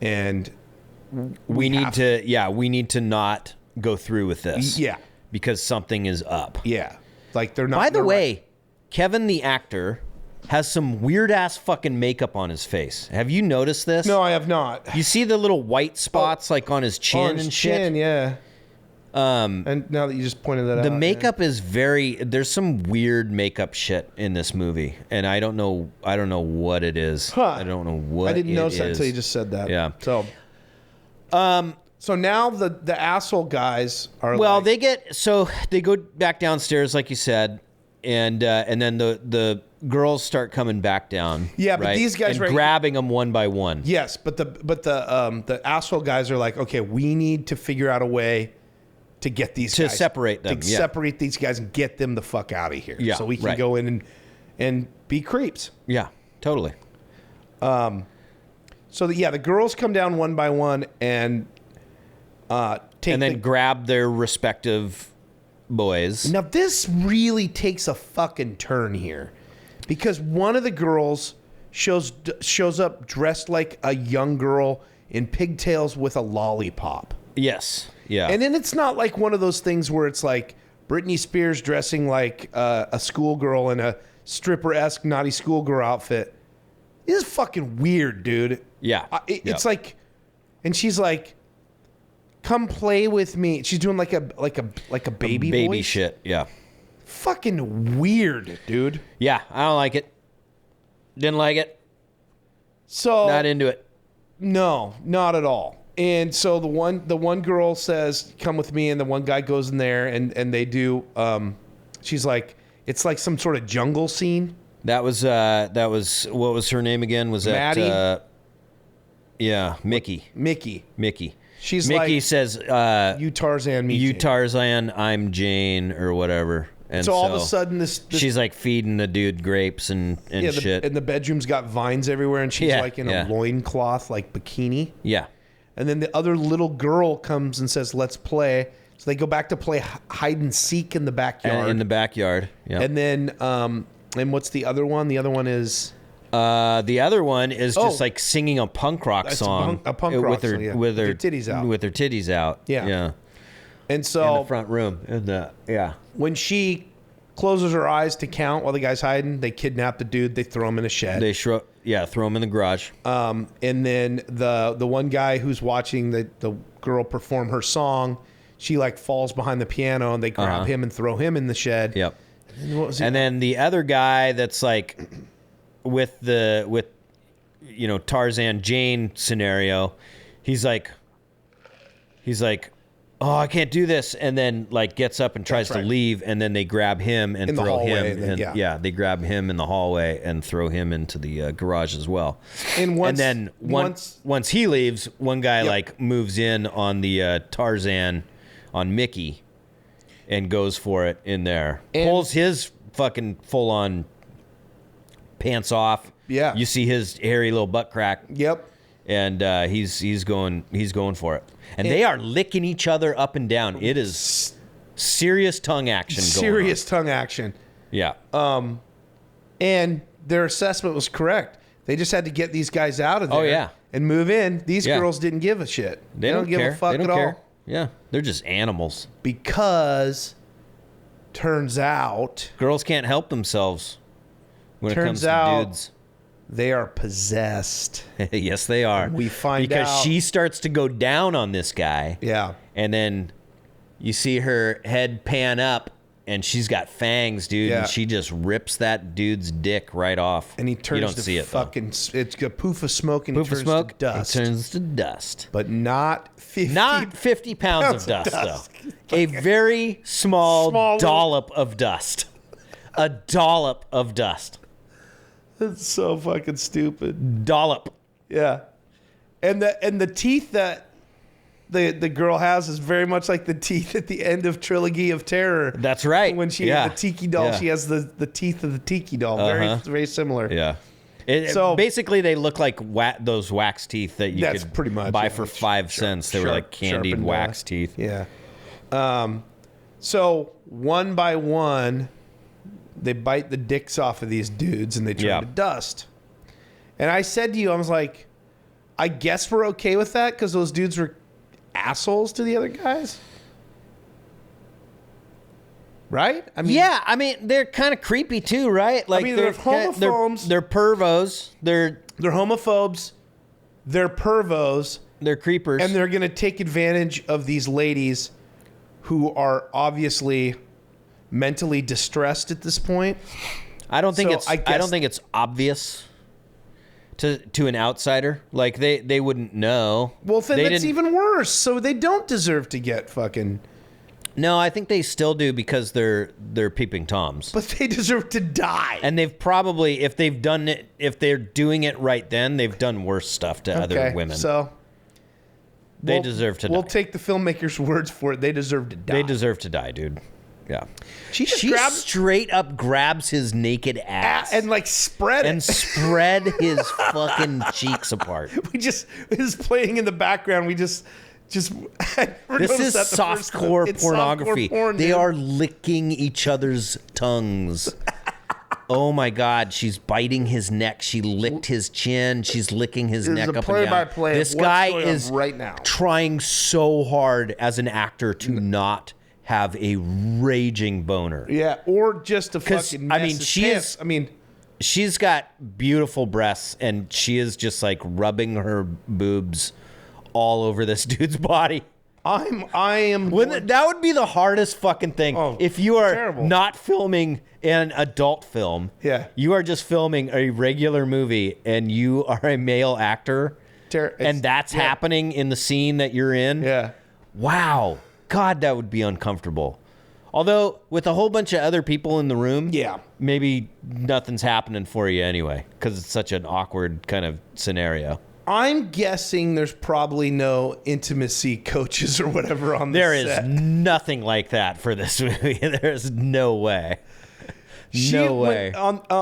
[SPEAKER 6] And
[SPEAKER 7] we need to not go through with this.
[SPEAKER 6] Yeah.
[SPEAKER 7] Because something is up.
[SPEAKER 6] Yeah. Like they're not.
[SPEAKER 7] By the way, Kevin the actor has some weird ass fucking makeup on his face. Have you noticed this?
[SPEAKER 6] No, I have not.
[SPEAKER 7] You see the little white spots like on his chin
[SPEAKER 6] On
[SPEAKER 7] and
[SPEAKER 6] his
[SPEAKER 7] shit?
[SPEAKER 6] chin, yeah. And now that you just pointed that out.
[SPEAKER 7] The makeup is there's some weird makeup shit in this movie. And I don't know what it is.
[SPEAKER 6] Huh.
[SPEAKER 7] I don't know what
[SPEAKER 6] I didn't notice that
[SPEAKER 7] is.
[SPEAKER 6] until you just said that.
[SPEAKER 7] Yeah.
[SPEAKER 6] So now the asshole guys are
[SPEAKER 7] well,
[SPEAKER 6] like,
[SPEAKER 7] they go back downstairs like you said, and then the girls start coming back down.
[SPEAKER 6] Yeah, but
[SPEAKER 7] right?
[SPEAKER 6] these guys
[SPEAKER 7] and grabbing them one by one.
[SPEAKER 6] yes, but the asshole guys are like, okay, we need to figure out a way to get these
[SPEAKER 7] To
[SPEAKER 6] guys,
[SPEAKER 7] separate them,
[SPEAKER 6] to
[SPEAKER 7] yeah.
[SPEAKER 6] separate these guys and get them the fuck out of here.
[SPEAKER 7] Yeah,
[SPEAKER 6] so we can
[SPEAKER 7] right.
[SPEAKER 6] go in and be creeps.
[SPEAKER 7] Yeah, totally.
[SPEAKER 6] So the girls come down one by one and take
[SPEAKER 7] And then grab their respective boys.
[SPEAKER 6] Now, this really takes a fucking turn here because one of the girls shows up dressed like a young girl in pigtails with a lollipop.
[SPEAKER 7] Yes. Yeah.
[SPEAKER 6] And then it's not like one of those things where it's like Britney Spears dressing like a schoolgirl in a stripper-esque naughty schoolgirl outfit. This is fucking weird, dude.
[SPEAKER 7] Yeah.
[SPEAKER 6] It's like, and she's like, come play with me. She's doing like a baby voice.
[SPEAKER 7] shit. Yeah.
[SPEAKER 6] Fucking weird, dude.
[SPEAKER 7] Yeah. I don't like it. Didn't like it.
[SPEAKER 6] So
[SPEAKER 7] Not into it.
[SPEAKER 6] no, not at all. And so the one girl says, "Come with me," and the one guy goes in there, and they do. She's like, it's like some sort of jungle scene.
[SPEAKER 7] That was what was her name again? Was that
[SPEAKER 6] Maddie?
[SPEAKER 7] Yeah, Mickey.
[SPEAKER 6] Mickey. She's
[SPEAKER 7] Mickey
[SPEAKER 6] like,
[SPEAKER 7] says,
[SPEAKER 6] "You Tarzan, me
[SPEAKER 7] you
[SPEAKER 6] Jane."
[SPEAKER 7] Tarzan, I'm Jane, or whatever. And
[SPEAKER 6] So all of a sudden, this
[SPEAKER 7] she's like feeding the dude grapes and shit.
[SPEAKER 6] and the bedroom's got vines everywhere, and she's
[SPEAKER 7] Yeah,
[SPEAKER 6] like in
[SPEAKER 7] yeah.
[SPEAKER 6] a loincloth, like bikini.
[SPEAKER 7] Yeah.
[SPEAKER 6] And then the other little girl comes and says, "Let's play." So they go back to play hide and seek in the backyard.
[SPEAKER 7] In the backyard. Yeah.
[SPEAKER 6] And then, and what's the other one? The other one is
[SPEAKER 7] the other one is just
[SPEAKER 6] Oh.
[SPEAKER 7] like singing a punk rock
[SPEAKER 6] That's
[SPEAKER 7] song.
[SPEAKER 6] a punk rock
[SPEAKER 7] with her,
[SPEAKER 6] song, yeah.
[SPEAKER 7] with her
[SPEAKER 6] With her titties out.
[SPEAKER 7] With her titties out.
[SPEAKER 6] Yeah.
[SPEAKER 7] Yeah.
[SPEAKER 6] and
[SPEAKER 7] In
[SPEAKER 6] so
[SPEAKER 7] the front room. Yeah.
[SPEAKER 6] when she closes her eyes to count while the guy's hiding, they kidnap the dude. They throw him in a shed.
[SPEAKER 7] They throw him in the garage.
[SPEAKER 6] And then the one guy who's watching the girl perform her song, she like falls behind the piano, and they grab him and throw him in the shed.
[SPEAKER 7] Yep.
[SPEAKER 6] And what was
[SPEAKER 7] And then the other guy that's like with Tarzan Jane scenario, he's like, oh, I can't do this, and then like gets up and tries
[SPEAKER 6] That's right.
[SPEAKER 7] to leave, and then they grab him and
[SPEAKER 6] In the
[SPEAKER 7] throw
[SPEAKER 6] hallway,
[SPEAKER 7] him,
[SPEAKER 6] and then-
[SPEAKER 7] and they grab him in the hallway and throw him into the garage as well.
[SPEAKER 6] And
[SPEAKER 7] then once he leaves, one guy like moves in on the Tarzan on Mickey and goes for it in there.
[SPEAKER 6] And-
[SPEAKER 7] Pulls his fucking full on pants off.
[SPEAKER 6] Yeah.
[SPEAKER 7] You see his hairy little butt crack.
[SPEAKER 6] Yep.
[SPEAKER 7] And he's going for it. And they are licking each other up and down. It is serious tongue action going
[SPEAKER 6] Serious tongue action.
[SPEAKER 7] on. Yeah.
[SPEAKER 6] And their assessment was correct. They just had to get these guys out of there.
[SPEAKER 7] Oh, yeah.
[SPEAKER 6] And move in. These
[SPEAKER 7] Yeah.
[SPEAKER 6] girls didn't give a shit.
[SPEAKER 7] They don't
[SPEAKER 6] give
[SPEAKER 7] care.
[SPEAKER 6] a fuck
[SPEAKER 7] They don't
[SPEAKER 6] at
[SPEAKER 7] care.
[SPEAKER 6] all.
[SPEAKER 7] Yeah. They're just animals.
[SPEAKER 6] Because turns out
[SPEAKER 7] Girls can't help themselves when it comes
[SPEAKER 6] Turns
[SPEAKER 7] to
[SPEAKER 6] out-
[SPEAKER 7] dudes.
[SPEAKER 6] they are possessed.
[SPEAKER 7] Yes, they are.
[SPEAKER 6] We find
[SPEAKER 7] because
[SPEAKER 6] out-
[SPEAKER 7] she starts to go down on this guy.
[SPEAKER 6] Yeah.
[SPEAKER 7] And then you see her head pan up, and she's got fangs, dude.
[SPEAKER 6] Yeah.
[SPEAKER 7] And she just rips that dude's dick right off.
[SPEAKER 6] And he turns
[SPEAKER 7] You don't
[SPEAKER 6] to
[SPEAKER 7] see it, though.
[SPEAKER 6] fucking. It's a poof of smoke, and
[SPEAKER 7] Poof
[SPEAKER 6] he
[SPEAKER 7] of
[SPEAKER 6] turns
[SPEAKER 7] smoke,
[SPEAKER 6] to dust.
[SPEAKER 7] it turns to dust.
[SPEAKER 6] But not 50.
[SPEAKER 7] Not 50 pounds of dust,
[SPEAKER 6] dust.
[SPEAKER 7] though. A very small
[SPEAKER 6] Small
[SPEAKER 7] dollop of dust. A dollop of dust.
[SPEAKER 6] It's so fucking stupid.
[SPEAKER 7] Dollop.
[SPEAKER 6] Yeah. And the teeth that the girl has is very much like the teeth at the end of Trilogy of Terror.
[SPEAKER 7] That's right.
[SPEAKER 6] When she had the tiki doll, she has the teeth of the tiki doll. Very similar.
[SPEAKER 7] Yeah.
[SPEAKER 6] So
[SPEAKER 7] basically, they look like those wax teeth that you
[SPEAKER 6] that's
[SPEAKER 7] could
[SPEAKER 6] pretty much
[SPEAKER 7] buy for 5 cents. They were like candied
[SPEAKER 6] sharpened,
[SPEAKER 7] wax teeth.
[SPEAKER 6] Yeah. So one by one, they bite the dicks off of these dudes and they turn to dust. And I said to you, I was like, I guess we're okay with that because those dudes were assholes to the other guys. Right? I mean,
[SPEAKER 7] yeah, I mean, they're kind of creepy too, right? Like,
[SPEAKER 6] they're homophobes.
[SPEAKER 7] They're pervos. They're
[SPEAKER 6] homophobes. They're pervos.
[SPEAKER 7] They're creepers.
[SPEAKER 6] And they're going to take advantage of these ladies who are obviously mentally distressed at this point.
[SPEAKER 7] I don't think it's obvious to an outsider. Like they wouldn't know.
[SPEAKER 6] Well, then that's even worse. So they don't deserve to get fucking.
[SPEAKER 7] No, I think they still do because they're peeping toms.
[SPEAKER 6] But they deserve to die.
[SPEAKER 7] And they've probably, if they're doing it right, then they've done worse stuff to other women.
[SPEAKER 6] So
[SPEAKER 7] they deserve to die.
[SPEAKER 6] We'll take the filmmakers' words for it. They deserve to die.
[SPEAKER 7] They deserve to die, dude. Yeah.
[SPEAKER 6] She
[SPEAKER 7] straight up grabs his naked ass
[SPEAKER 6] and like spread
[SPEAKER 7] his fucking cheeks apart.
[SPEAKER 6] It's playing in the background. This is
[SPEAKER 7] softcore pornography. They are licking each other's tongues. Oh my God, she's biting his neck. She licked his chin. She's licking his neck up and down. This guy is
[SPEAKER 6] right now
[SPEAKER 7] trying so hard as an actor to not have a raging boner.
[SPEAKER 6] Yeah, or just a fucking
[SPEAKER 7] she's got beautiful breasts and she is just like rubbing her boobs all over this dude's body. That would be the hardest fucking thing. If you are not filming an adult film, you are just filming a regular movie and you are a male actor and that's happening in the scene that you're in.
[SPEAKER 6] Yeah.
[SPEAKER 7] Wow. God, that would be uncomfortable. Although, with a whole bunch of other people in the room, maybe nothing's happening for you anyway, because it's such an awkward kind of scenario.
[SPEAKER 6] I'm guessing there's probably no intimacy coaches or whatever on the set.
[SPEAKER 7] There is nothing like that for this movie. There's no way. No way.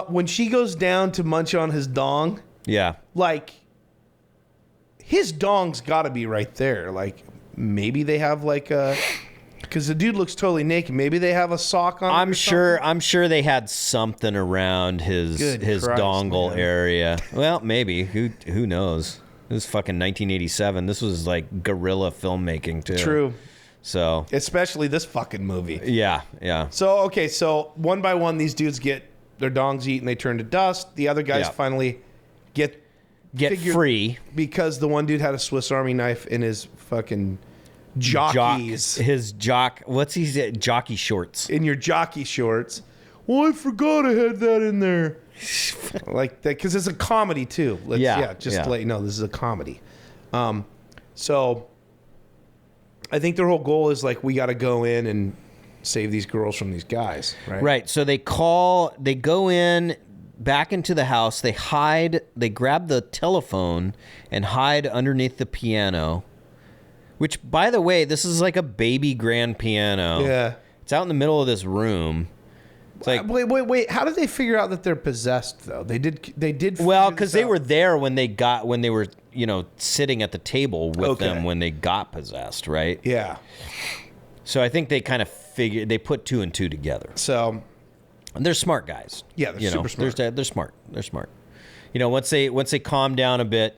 [SPEAKER 6] When she goes down to munch on his dong, like, his dong's got to be right there. Like, maybe they have like a... Because the dude looks totally naked. Maybe they have a sock on.
[SPEAKER 7] I'm sure they had something around his dongle area. Well, maybe. Who knows? This is fucking 1987. This was like guerrilla filmmaking too.
[SPEAKER 6] True.
[SPEAKER 7] So
[SPEAKER 6] especially this fucking movie.
[SPEAKER 7] Yeah.
[SPEAKER 6] So one by one, these dudes get their dongs eaten. They turn to dust. The other guys finally get
[SPEAKER 7] free
[SPEAKER 6] because the one dude had a Swiss Army knife in his fucking. Jockey shorts. In your jockey shorts. Well, I forgot I had that in there. Like that, because it's a comedy too. To let you know, this is a comedy. So I think their whole goal is like, we got to go in and save these girls from these guys, right?
[SPEAKER 7] Right. So they go in back into the house. They grab the telephone and hide underneath the piano. Which, by the way, this is like a baby grand piano.
[SPEAKER 6] Yeah.
[SPEAKER 7] It's out in the middle of this room. It's like,
[SPEAKER 6] wait. How did they figure out that they're possessed, though? They did.
[SPEAKER 7] Well, because they were there when they were, sitting at the table with them when they got possessed, right?
[SPEAKER 6] Yeah.
[SPEAKER 7] So I think they kind of they put 2 and 2 together.
[SPEAKER 6] So.
[SPEAKER 7] And they're smart guys.
[SPEAKER 6] Yeah, they're super smart.
[SPEAKER 7] They're smart. They're smart. Once they calm down a bit,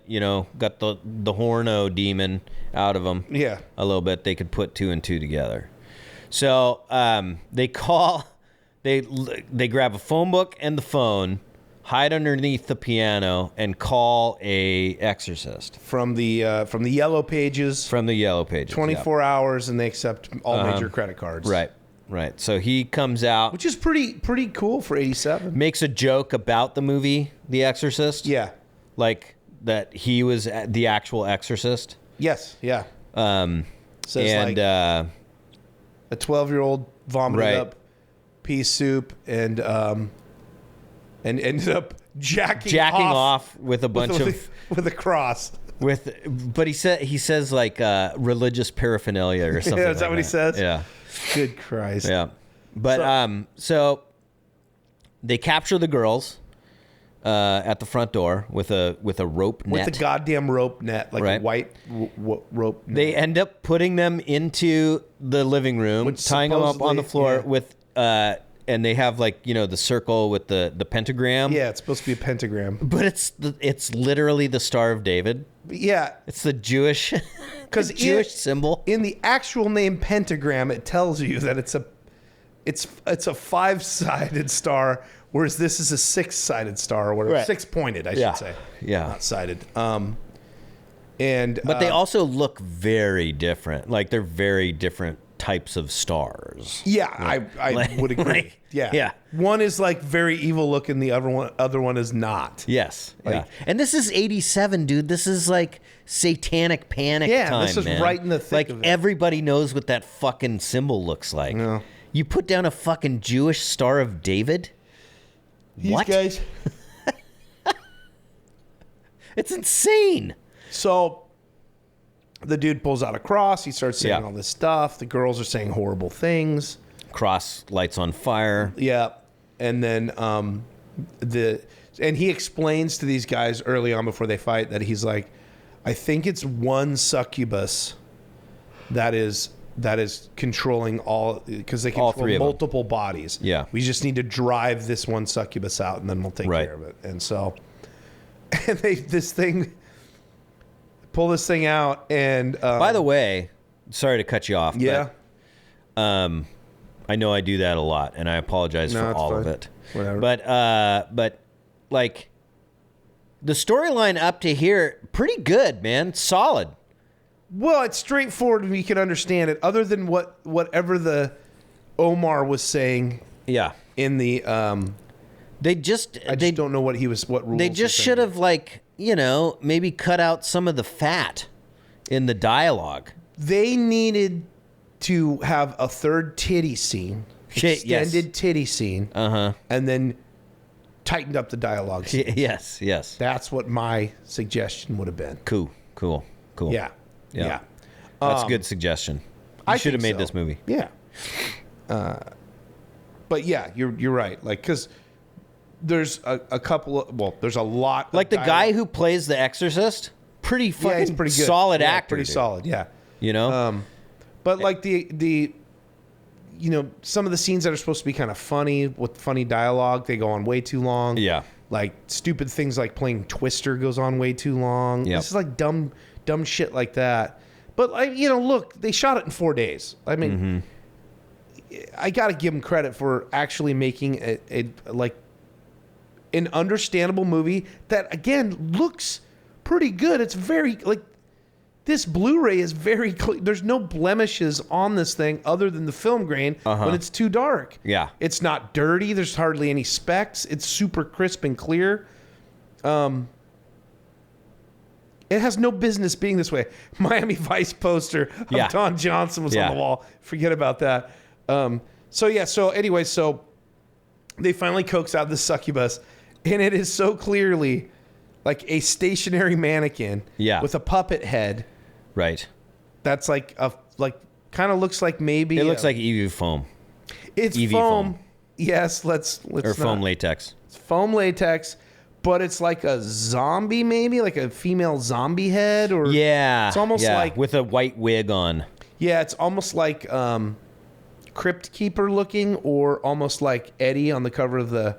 [SPEAKER 7] got the horno demon out of them, a little bit, they could put 2 and 2 together. So they grab a phone book and the phone, hide underneath the piano, and call a exorcist
[SPEAKER 6] from the yellow pages.
[SPEAKER 7] From the yellow pages,
[SPEAKER 6] 24 hours, and they accept all major credit cards.
[SPEAKER 7] Right. So he comes out,
[SPEAKER 6] which is pretty cool for 87.
[SPEAKER 7] Makes a joke about the movie The Exorcist.
[SPEAKER 6] Yeah,
[SPEAKER 7] like that he was the actual exorcist.
[SPEAKER 6] Yes. Yeah.
[SPEAKER 7] Says and
[SPEAKER 6] a 12-year-old vomited up pea soup and ended up jacking
[SPEAKER 7] off with a bunch
[SPEAKER 6] with a cross.
[SPEAKER 7] But he says like religious paraphernalia or something.
[SPEAKER 6] Yeah, is that what he says?
[SPEAKER 7] Yeah.
[SPEAKER 6] Good Christ.
[SPEAKER 7] Yeah. But so they capture the girls at the front door with a rope net.
[SPEAKER 6] With the goddamn rope net, like a white rope net.
[SPEAKER 7] They end up putting them into the living room, tying them up on the floor with and they have like, the circle with the pentagram.
[SPEAKER 6] Yeah, it's supposed to be a pentagram.
[SPEAKER 7] But it's literally the Star of David.
[SPEAKER 6] Yeah.
[SPEAKER 7] It's the Jewish symbol.
[SPEAKER 6] In the actual name pentagram, it tells you that it's a 5-sided star, whereas this is a 6-sided star or whatever.
[SPEAKER 7] Right.
[SPEAKER 6] 6-pointed, I should say.
[SPEAKER 7] Yeah.
[SPEAKER 6] Not sided. But
[SPEAKER 7] they also look very different. Like they're very different types of stars.
[SPEAKER 6] Yeah, I would agree. Yeah. One is like very evil looking, the other one is not.
[SPEAKER 7] Yes. And this is 87, dude. This is like satanic panic time,
[SPEAKER 6] Yeah, this is
[SPEAKER 7] man.
[SPEAKER 6] right in the thick of it.
[SPEAKER 7] Everybody knows what that fucking symbol looks like.
[SPEAKER 6] No.
[SPEAKER 7] You put down a fucking Jewish Star of David? What?
[SPEAKER 6] Guys.
[SPEAKER 7] It's insane.
[SPEAKER 6] So the dude pulls out a cross. He starts saying all this stuff. The girls are saying horrible things.
[SPEAKER 7] Cross lights on fire.
[SPEAKER 6] Yeah. And then and he explains to these guys early on before they fight that he's like, I think it's one succubus that is controlling all, because they
[SPEAKER 7] All
[SPEAKER 6] control
[SPEAKER 7] three of
[SPEAKER 6] multiple bodies.
[SPEAKER 7] Yeah.
[SPEAKER 6] We just need to drive this one succubus out and then we'll take care of it. And so and they pull this thing out and
[SPEAKER 7] by the way, sorry to cut you off.
[SPEAKER 6] Yeah.
[SPEAKER 7] But, I know I do that a lot, and I apologize for all of it.
[SPEAKER 6] Whatever.
[SPEAKER 7] But like the storyline up to here, pretty good, man. Solid.
[SPEAKER 6] Well, it's straightforward and you can understand it, other than whatever the Omar was saying.
[SPEAKER 7] Yeah.
[SPEAKER 6] In the
[SPEAKER 7] they just
[SPEAKER 6] don't know what rules.
[SPEAKER 7] They just should have maybe cut out some of the fat in the dialogue.
[SPEAKER 6] They needed to have a third titty scene, extended titty scene, and then tightened up the dialogue scene.
[SPEAKER 7] Yes.
[SPEAKER 6] That's what my suggestion would have been.
[SPEAKER 7] Cool.
[SPEAKER 6] Yeah.
[SPEAKER 7] That's a good suggestion. I should have made this movie.
[SPEAKER 6] Yeah. But yeah, you're right. Like, because there's a couple of, there's a lot.
[SPEAKER 7] Like the guy who plays the Exorcist, pretty fucking
[SPEAKER 6] he's pretty good.
[SPEAKER 7] solid actor.
[SPEAKER 6] Pretty solid. Yeah. But like the some of the scenes that are supposed to be kind of funny with funny dialogue, they go on way too long.
[SPEAKER 7] Yeah.
[SPEAKER 6] Like stupid things like playing Twister goes on way too long.
[SPEAKER 7] Yep.
[SPEAKER 6] This is like dumb shit like that. But look, they shot it in 4 days. I mean, I got to give them credit for actually making a an understandable movie that again looks pretty good. It's very this Blu-ray is very clean. There's no blemishes on this thing other than the film grain when it's too dark.
[SPEAKER 7] Yeah.
[SPEAKER 6] It's not dirty. There's hardly any specks. It's super crisp and clear. It has no business being this way. Miami Vice poster of Don Johnson was on the wall. Forget about that. So they finally coax out the succubus, and it is so clearly like a stationary mannequin with a puppet head.
[SPEAKER 7] Right.
[SPEAKER 6] That's kind of looks like maybe
[SPEAKER 7] it looks like EV foam.
[SPEAKER 6] It's
[SPEAKER 7] EV
[SPEAKER 6] foam. Yes, let's
[SPEAKER 7] or foam latex.
[SPEAKER 6] It's foam latex, but it's like a zombie, maybe like a female zombie head, or it's almost like
[SPEAKER 7] with a white wig on.
[SPEAKER 6] Yeah, it's almost like Crypt Keeper looking, or almost like Eddie on the cover of the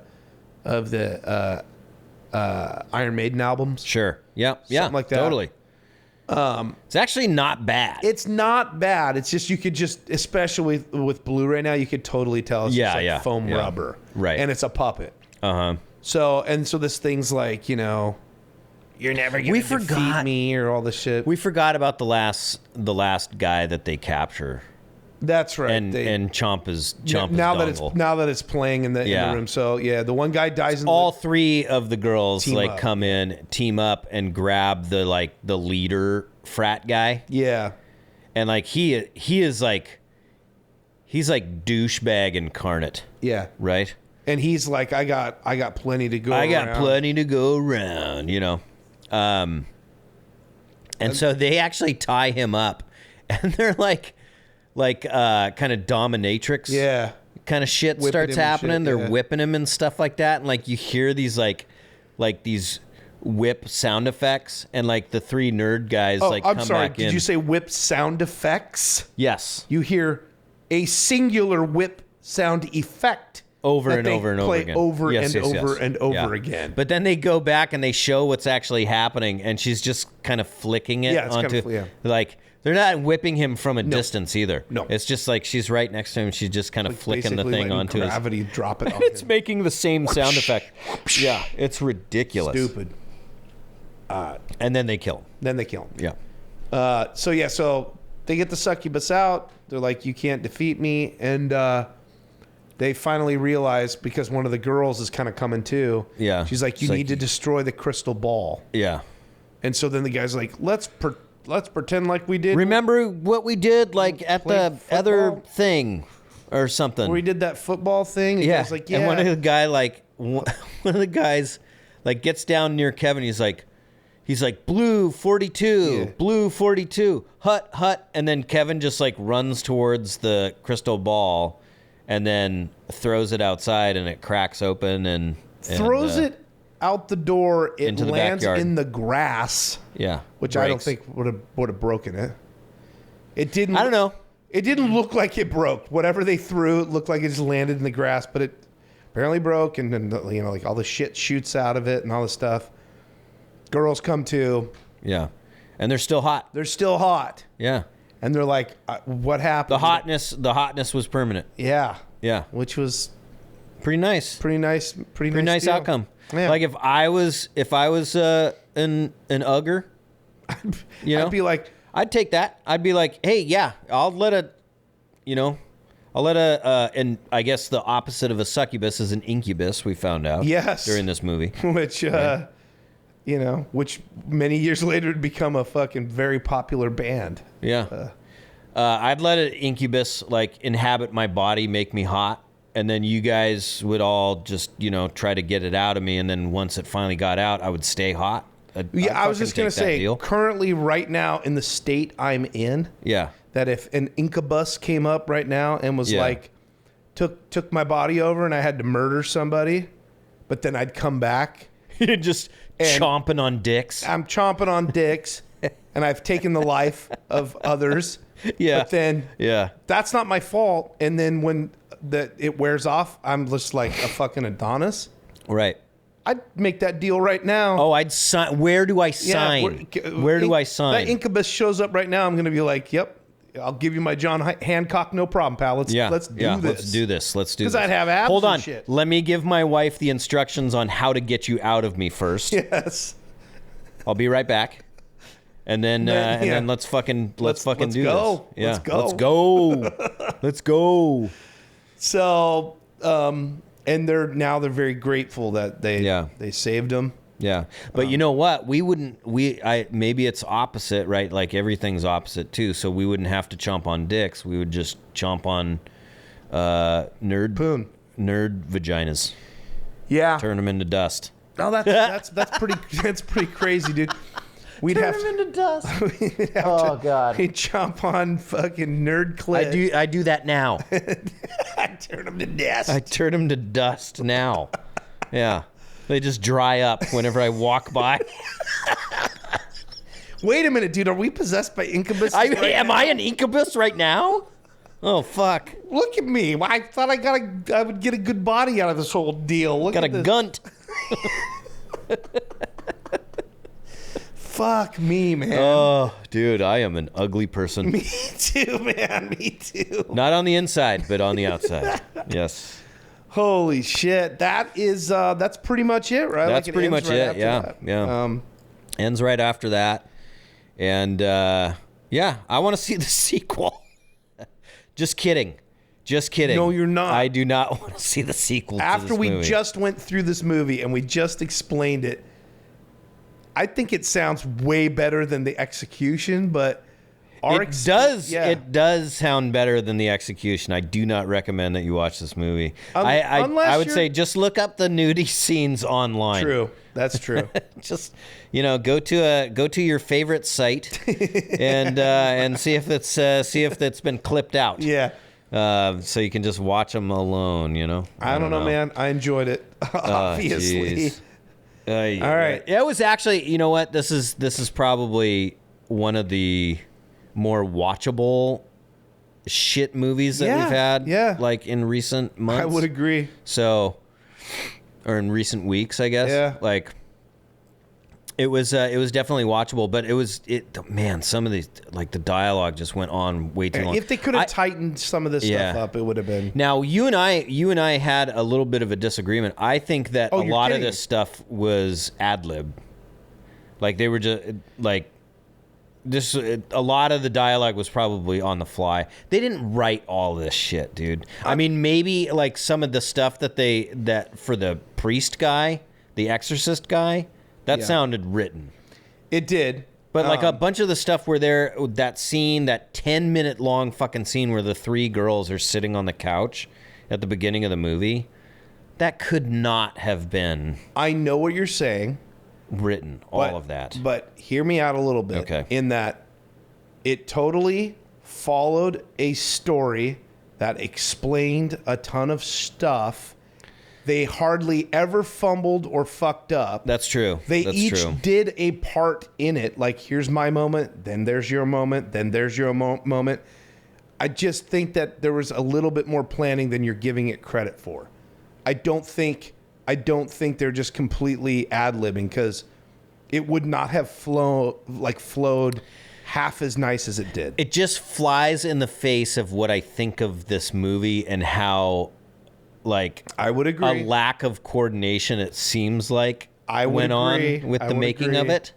[SPEAKER 6] Iron Maiden albums.
[SPEAKER 7] Sure. Yeah.
[SPEAKER 6] Something like that.
[SPEAKER 7] Totally. It's actually not bad.
[SPEAKER 6] It's not bad. It's just you could just, especially with Blu-ray now, you could totally tell it's just like foam rubber.
[SPEAKER 7] Right.
[SPEAKER 6] And it's a puppet. So this thing's like, you're never gonna defeat me or all this shit.
[SPEAKER 7] We forgot about the last guy that they capture.
[SPEAKER 6] That's right.
[SPEAKER 7] And Chomp is
[SPEAKER 6] now
[SPEAKER 7] dongle.
[SPEAKER 6] that it's playing in the room. So the one guy dies.
[SPEAKER 7] All three of the girls come in, team up, and grab the leader frat guy.
[SPEAKER 6] Yeah,
[SPEAKER 7] and he is he's like douchebag incarnate.
[SPEAKER 6] Yeah,
[SPEAKER 7] right.
[SPEAKER 6] And he's like, I got plenty to go.
[SPEAKER 7] I got plenty to go around. And so they actually tie him up, and they're like kind of dominatrix.
[SPEAKER 6] Yeah.
[SPEAKER 7] Kind of shit
[SPEAKER 6] Whipping
[SPEAKER 7] starts
[SPEAKER 6] him and
[SPEAKER 7] happening.
[SPEAKER 6] shit,
[SPEAKER 7] They're
[SPEAKER 6] yeah.
[SPEAKER 7] whipping him and stuff like that, and like you hear these like these whip sound effects, and like the three nerd guys
[SPEAKER 6] Oh,
[SPEAKER 7] like
[SPEAKER 6] I'm
[SPEAKER 7] come
[SPEAKER 6] sorry.
[SPEAKER 7] back in.
[SPEAKER 6] Did you say whip sound effects?
[SPEAKER 7] Yes.
[SPEAKER 6] You hear a singular whip sound effect
[SPEAKER 7] Over
[SPEAKER 6] that
[SPEAKER 7] and
[SPEAKER 6] they
[SPEAKER 7] over and over
[SPEAKER 6] play
[SPEAKER 7] again.
[SPEAKER 6] over
[SPEAKER 7] Yes,
[SPEAKER 6] and
[SPEAKER 7] yes,
[SPEAKER 6] over
[SPEAKER 7] yes.
[SPEAKER 6] and over
[SPEAKER 7] Yeah.
[SPEAKER 6] again.
[SPEAKER 7] But then they go back and they show what's actually happening, and she's just kind of flicking it
[SPEAKER 6] Yeah, it's kind
[SPEAKER 7] onto
[SPEAKER 6] of- yeah.
[SPEAKER 7] like they're not whipping him from a distance either.
[SPEAKER 6] No.
[SPEAKER 7] It's just like she's right next to him. She's just kind of flicking the
[SPEAKER 6] Basically
[SPEAKER 7] thing
[SPEAKER 6] letting
[SPEAKER 7] onto his.
[SPEAKER 6] gravity drop it on
[SPEAKER 7] It's
[SPEAKER 6] him.
[SPEAKER 7] making the same sound effect. Yeah, it's ridiculous.
[SPEAKER 6] Stupid.
[SPEAKER 7] And then they kill him.
[SPEAKER 6] Then they kill him.
[SPEAKER 7] Yeah.
[SPEAKER 6] So they get the succubus out. They're like, you can't defeat me. And they finally realize, because one of the girls is kind of coming too.
[SPEAKER 7] Yeah.
[SPEAKER 6] She's like, you
[SPEAKER 7] It's
[SPEAKER 6] need
[SPEAKER 7] like-
[SPEAKER 6] to destroy the crystal ball.
[SPEAKER 7] Yeah.
[SPEAKER 6] And so then the guy's like, let's pretend like we did.
[SPEAKER 7] Remember what we did like at
[SPEAKER 6] Played
[SPEAKER 7] the other
[SPEAKER 6] football?
[SPEAKER 7] thing or something?
[SPEAKER 6] where we did that football thing. And
[SPEAKER 7] Yeah.
[SPEAKER 6] Guy's like, yeah.
[SPEAKER 7] And one of the guys like gets down near Kevin. He's like, blue 42,
[SPEAKER 6] Yeah.
[SPEAKER 7] blue 42, hut. And then Kevin just like runs towards the crystal ball and then throws it outside, and it cracks open and
[SPEAKER 6] throws it out the door. It
[SPEAKER 7] into the
[SPEAKER 6] lands
[SPEAKER 7] backyard.
[SPEAKER 6] in the grass,
[SPEAKER 7] Yeah.
[SPEAKER 6] which I don't
[SPEAKER 7] breaks.
[SPEAKER 6] think would have broken it. It didn't.
[SPEAKER 7] I don't know.
[SPEAKER 6] It didn't look like it broke. Whatever they threw, it looked like it just landed in the grass, but it apparently broke, and then like all the shit shoots out of it and all this stuff. Girls come to.
[SPEAKER 7] Yeah. And they're still hot.
[SPEAKER 6] They're still hot,
[SPEAKER 7] Yeah.
[SPEAKER 6] and they're like, "What happened?"
[SPEAKER 7] The hotness was permanent.
[SPEAKER 6] Yeah,
[SPEAKER 7] Yeah.
[SPEAKER 6] which was
[SPEAKER 7] Pretty nice.
[SPEAKER 6] pretty nice.
[SPEAKER 7] Pretty nice
[SPEAKER 6] deal.
[SPEAKER 7] outcome.
[SPEAKER 6] Yeah.
[SPEAKER 7] Like if I was an Ugger, you know,
[SPEAKER 6] I'd be like,
[SPEAKER 7] I'd take that. I'd be like, hey, yeah, I'll let a and I guess the opposite of a succubus is an incubus. We found out
[SPEAKER 6] Yes.
[SPEAKER 7] during this movie.
[SPEAKER 6] which which many years later would become a fucking very popular band.
[SPEAKER 7] Yeah. I'd let an incubus like inhabit my body, make me hot, and then you guys would all just, try to get it out of me, and then once it finally got out, I would stay hot. I'd
[SPEAKER 6] Yeah, I was
[SPEAKER 7] fucking
[SPEAKER 6] just gonna
[SPEAKER 7] take that
[SPEAKER 6] say,
[SPEAKER 7] deal.
[SPEAKER 6] currently, right now, in the state I'm in,
[SPEAKER 7] Yeah.
[SPEAKER 6] that if an incubus came up right now and was
[SPEAKER 7] Yeah.
[SPEAKER 6] like, took my body over and I had to murder somebody, but then I'd come back,
[SPEAKER 7] You're just
[SPEAKER 6] And-
[SPEAKER 7] chomping on dicks.
[SPEAKER 6] I'm chomping on dicks, and I've taken the life of others.
[SPEAKER 7] Yeah.
[SPEAKER 6] But then
[SPEAKER 7] Yeah.
[SPEAKER 6] that's not my fault. And then when it wears off, I'm just like a fucking Adonis.
[SPEAKER 7] Right.
[SPEAKER 6] I'd make that deal right now.
[SPEAKER 7] Oh, I'd sign. Where do I sign? Where do I sign?
[SPEAKER 6] That incubus shows up right now. I'm going to be like, yep, I'll give you my John Hancock, no problem, pal. Let's do this.
[SPEAKER 7] Let's do this. Let's do this.
[SPEAKER 6] 'Cause I'd have abs
[SPEAKER 7] Hold
[SPEAKER 6] and
[SPEAKER 7] on.
[SPEAKER 6] shit.
[SPEAKER 7] Let me give my wife the instructions on how to get you out of me first.
[SPEAKER 6] Yes.
[SPEAKER 7] I'll be right back. And then,
[SPEAKER 6] Yeah.
[SPEAKER 7] let's fucking do
[SPEAKER 6] Let's
[SPEAKER 7] this.
[SPEAKER 6] go.
[SPEAKER 7] Yeah.
[SPEAKER 6] Let's go.
[SPEAKER 7] Let's go. Let's go.
[SPEAKER 6] So, and they're very grateful that they saved him.
[SPEAKER 7] Yeah. But you know what? Maybe it's opposite, right? Like everything's opposite too. So we wouldn't have to chomp on dicks. We would just chomp on nerd vaginas.
[SPEAKER 6] Yeah.
[SPEAKER 7] Turn them into dust.
[SPEAKER 6] No, that's pretty crazy, dude. We'd have to,
[SPEAKER 7] into dust.
[SPEAKER 6] we'd have
[SPEAKER 7] Oh,
[SPEAKER 6] to,
[SPEAKER 7] God.
[SPEAKER 6] We'd chomp on fucking nerd clit.
[SPEAKER 7] I do that now.
[SPEAKER 6] I'd turn them to dust.
[SPEAKER 7] I turn them to dust now. Yeah. They just dry up whenever I walk by.
[SPEAKER 6] Wait a minute, dude. Are we possessed by incubus?
[SPEAKER 7] Am I an incubus right now? Oh, fuck.
[SPEAKER 6] Look at me. I thought I would get a good body out of this whole deal. Look
[SPEAKER 7] Got a
[SPEAKER 6] at this.
[SPEAKER 7] gunt.
[SPEAKER 6] Fuck me, man.
[SPEAKER 7] Oh, dude, I am an ugly person.
[SPEAKER 6] Me too, man. Me too.
[SPEAKER 7] Not on the inside, but on the outside. Yes.
[SPEAKER 6] Holy shit. That's pretty much it, right?
[SPEAKER 7] That's
[SPEAKER 6] Like,
[SPEAKER 7] pretty
[SPEAKER 6] ends
[SPEAKER 7] much
[SPEAKER 6] right
[SPEAKER 7] it.
[SPEAKER 6] after
[SPEAKER 7] Yeah.
[SPEAKER 6] that.
[SPEAKER 7] Yeah. Ends right after that. And yeah, I want to see the sequel. Just kidding.
[SPEAKER 6] No, you're not.
[SPEAKER 7] I do not want to see the sequel.
[SPEAKER 6] After
[SPEAKER 7] to this
[SPEAKER 6] we
[SPEAKER 7] movie.
[SPEAKER 6] just went through this movie and we just explained it, I think it sounds way better than the execution, but
[SPEAKER 7] It does sound better than the execution. I do not recommend that you watch this movie. I would say just look up the nudie scenes online.
[SPEAKER 6] True, that's true.
[SPEAKER 7] Just go to your favorite site and see if it's been clipped out.
[SPEAKER 6] Yeah.
[SPEAKER 7] So you can just watch them alone.
[SPEAKER 6] I don't know, man. I enjoyed it. Obviously.
[SPEAKER 7] All
[SPEAKER 6] right.
[SPEAKER 7] It was actually. You know what? This is probably one of the more watchable shit movies that we've had.
[SPEAKER 6] Yeah.
[SPEAKER 7] Like in recent months.
[SPEAKER 6] I would agree.
[SPEAKER 7] So, or in recent weeks, I guess.
[SPEAKER 6] Yeah.
[SPEAKER 7] Like, it was definitely watchable, but man, some of these, like, the dialogue just went on way too long.
[SPEAKER 6] If they could have tightened some of this stuff up, it would have been.
[SPEAKER 7] Now, you and I had a little bit of a disagreement. I think that a lot of this stuff was ad lib. Like, they were just like. A lot of the dialogue was probably on the fly. They didn't write all this shit, dude. I mean, maybe like some of the stuff that for the priest guy, the exorcist guy, that sounded written.
[SPEAKER 6] It did.
[SPEAKER 7] But like a bunch of the stuff where that 10-minute long fucking scene where the three girls are sitting on the couch at the beginning of the movie, that could not have been.
[SPEAKER 6] I know what you're saying.
[SPEAKER 7] Written, all of that.
[SPEAKER 6] But hear me out a little bit.
[SPEAKER 7] Okay.
[SPEAKER 6] In that it totally followed a story that explained a ton of stuff. They hardly ever fumbled or fucked up.
[SPEAKER 7] That's true.
[SPEAKER 6] That's each did a part in it. Like, here's my moment, then there's your moment, then there's your moment. I just think that there was a little bit more planning than you're giving it credit for. I don't think they're just completely ad-libbing, because it would not have flowed half as nice as it did.
[SPEAKER 7] It just flies in the face of what I think of this movie and how, like,
[SPEAKER 6] I would agree,
[SPEAKER 7] a lack of coordination, it seems like, went on with the making of it.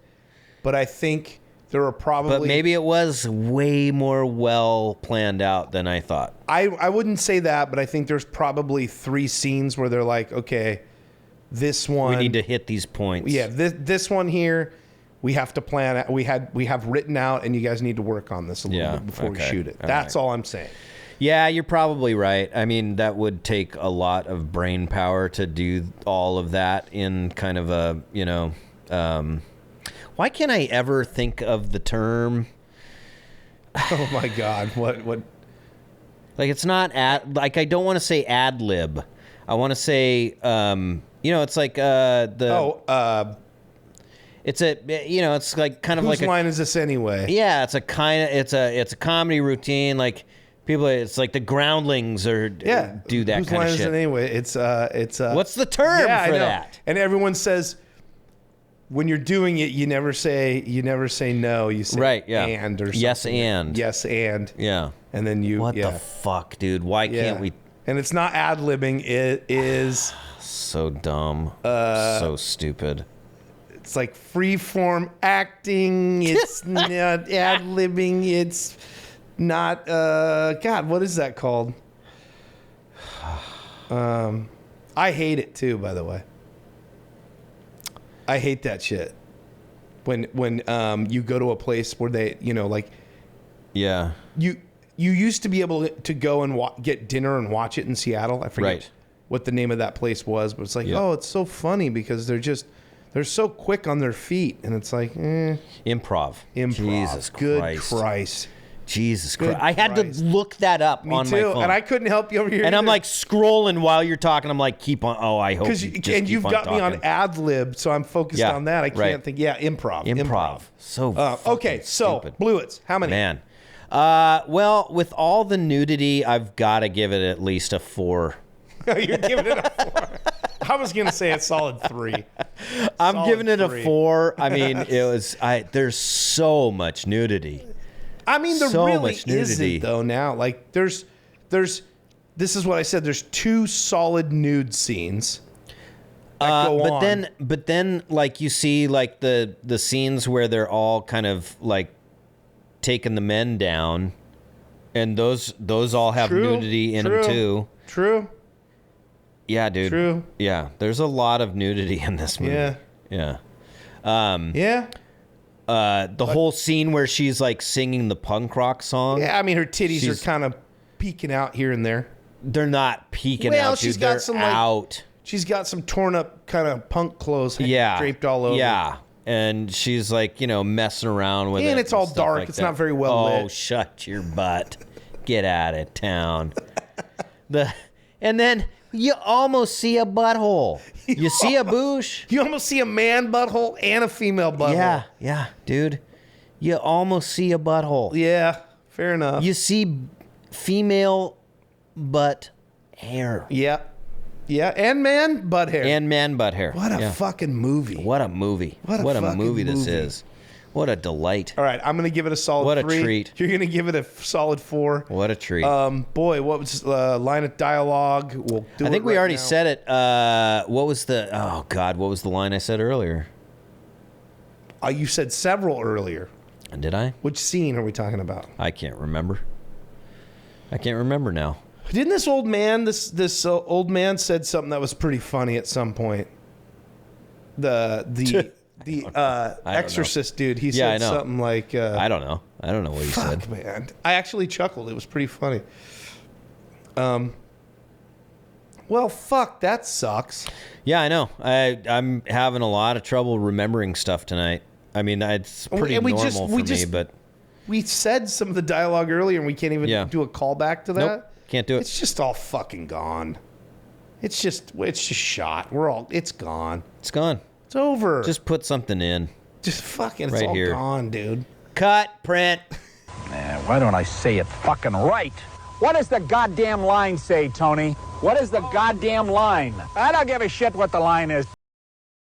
[SPEAKER 6] But I think there are probably...
[SPEAKER 7] But maybe it was way more well planned out than I thought.
[SPEAKER 6] I wouldn't say that, but I think there's probably 3 scenes where they're like, okay, this one...
[SPEAKER 7] We need to hit these points.
[SPEAKER 6] Yeah, this one here, we have to plan. We have written out, and you guys need to work on this a little bit before we shoot it. That's all I'm saying.
[SPEAKER 7] Yeah, you're probably right. I mean, that would take a lot of brain power to do all of that in kind of a, why can't I ever think of the term?
[SPEAKER 6] Oh my God! What?
[SPEAKER 7] Like, it's not like, I don't want to say ad lib. I want to say, it's like it's like kind of
[SPEAKER 6] whose
[SPEAKER 7] like
[SPEAKER 6] line is this anyway?
[SPEAKER 7] Yeah, it's a comedy routine. Like, people, it's like the Groundlings do that
[SPEAKER 6] whose
[SPEAKER 7] kind
[SPEAKER 6] line
[SPEAKER 7] of
[SPEAKER 6] is
[SPEAKER 7] shit.
[SPEAKER 6] it anyway? It's
[SPEAKER 7] what's the term for that?
[SPEAKER 6] And everyone says, when you're doing it, you never say no. You say and or something.
[SPEAKER 7] Yes and.
[SPEAKER 6] Yes and.
[SPEAKER 7] Yeah.
[SPEAKER 6] And then you.
[SPEAKER 7] What the fuck, dude? Why can't we?
[SPEAKER 6] And it's not ad-libbing. It is
[SPEAKER 7] so dumb. So stupid.
[SPEAKER 6] It's like free-form acting. It's not ad-libbing. It's not. God, what is that called? I hate it too, by the way. I hate that shit. When you go to a place where they,
[SPEAKER 7] yeah,
[SPEAKER 6] you used to be able to go and get dinner and watch it in Seattle. I forget what the name of that place was, but it's like, oh, it's so funny because they're so quick on their feet, and it's like,
[SPEAKER 7] improv. Jesus
[SPEAKER 6] Christ.
[SPEAKER 7] Jesus Christ. I had to look that up on my phone.
[SPEAKER 6] And I couldn't help you over here.
[SPEAKER 7] And I'm like scrolling while you're talking. I'm like, keep on. Oh, I hope
[SPEAKER 6] you've got me on ad lib, so I'm focused on that. I can't think. Yeah, improv.
[SPEAKER 7] So
[SPEAKER 6] okay, so
[SPEAKER 7] stupid.
[SPEAKER 6] Blu It's. How many?
[SPEAKER 7] Man. Well, with all the nudity, I've got to give it at least a 4.
[SPEAKER 6] You're giving it a 4. I was gonna say a solid 3.
[SPEAKER 7] I'm giving it a 4. I mean, there's so much nudity.
[SPEAKER 6] I mean, there really isn't though now. Like, there's. This is what I said. There's 2 solid nude scenes.
[SPEAKER 7] But then, like, you see, like, the scenes where they're all kind of like taking the men down, and those all have nudity in them too.
[SPEAKER 6] True.
[SPEAKER 7] Yeah, dude.
[SPEAKER 6] True.
[SPEAKER 7] Yeah, there's a lot of nudity in this movie.
[SPEAKER 6] Yeah.
[SPEAKER 7] Yeah.
[SPEAKER 6] Yeah.
[SPEAKER 7] the whole scene where she's like singing the punk rock song.
[SPEAKER 6] Yeah, I mean, her titties are kind of peeking out here and there.
[SPEAKER 7] They're not peeking
[SPEAKER 6] Well,
[SPEAKER 7] out, dude.
[SPEAKER 6] she's got
[SPEAKER 7] They're
[SPEAKER 6] some,
[SPEAKER 7] out.
[SPEAKER 6] She's got some torn up kind of punk clothes draped all over.
[SPEAKER 7] Yeah. And she's like, messing around with it.
[SPEAKER 6] And it's all
[SPEAKER 7] stuff
[SPEAKER 6] dark.
[SPEAKER 7] like
[SPEAKER 6] It's
[SPEAKER 7] that.
[SPEAKER 6] not very well lit.
[SPEAKER 7] Oh, shut your butt. Get out of town. And then you almost see a butthole. You see a boosh.
[SPEAKER 6] You almost see a man butthole and a female butthole.
[SPEAKER 7] Yeah, dude. You almost see a butthole.
[SPEAKER 6] Yeah, fair enough.
[SPEAKER 7] You see female butt hair.
[SPEAKER 6] Yeah, and man butt hair.
[SPEAKER 7] And man butt hair.
[SPEAKER 6] What a fucking movie.
[SPEAKER 7] What a movie.
[SPEAKER 6] What a
[SPEAKER 7] what a
[SPEAKER 6] fucking
[SPEAKER 7] movie this
[SPEAKER 6] movie.
[SPEAKER 7] is. What a delight.
[SPEAKER 6] All right, I'm going to give it a solid
[SPEAKER 7] What a
[SPEAKER 6] 3.
[SPEAKER 7] treat.
[SPEAKER 6] You're going to give it a solid 4.
[SPEAKER 7] What a treat.
[SPEAKER 6] Boy, what was line of dialogue? We'll do
[SPEAKER 7] I think we
[SPEAKER 6] right
[SPEAKER 7] already
[SPEAKER 6] now.
[SPEAKER 7] said it. What was the line I said earlier?
[SPEAKER 6] You said several earlier.
[SPEAKER 7] Did I?
[SPEAKER 6] Which scene are we talking about?
[SPEAKER 7] I can't remember. I can't remember now.
[SPEAKER 6] Didn't this old man, this old man said something that was pretty funny at some point? The Exorcist dude, he
[SPEAKER 7] Yeah, I
[SPEAKER 6] said
[SPEAKER 7] know.
[SPEAKER 6] something like...
[SPEAKER 7] I don't know. I don't know what he
[SPEAKER 6] fuck,
[SPEAKER 7] said.
[SPEAKER 6] man. I actually chuckled. It was pretty funny. Well, fuck, that sucks.
[SPEAKER 7] Yeah, I know. I'm having a lot of trouble remembering stuff tonight. I mean, it's pretty normal for me, but...
[SPEAKER 6] We said some of the dialogue earlier, and we can't even do a callback to that.
[SPEAKER 7] Nope, can't do it.
[SPEAKER 6] It's just all fucking gone. It's just shot. It's gone.
[SPEAKER 7] It's gone.
[SPEAKER 6] It's over.
[SPEAKER 7] Just put something in.
[SPEAKER 6] Just fucking, it's
[SPEAKER 7] right
[SPEAKER 6] all
[SPEAKER 7] here.
[SPEAKER 6] gone, dude.
[SPEAKER 7] Cut, print.
[SPEAKER 8] Man, why don't I say it fucking right? What does the goddamn line say, Tony? What is the goddamn line? I don't give a shit what the line is.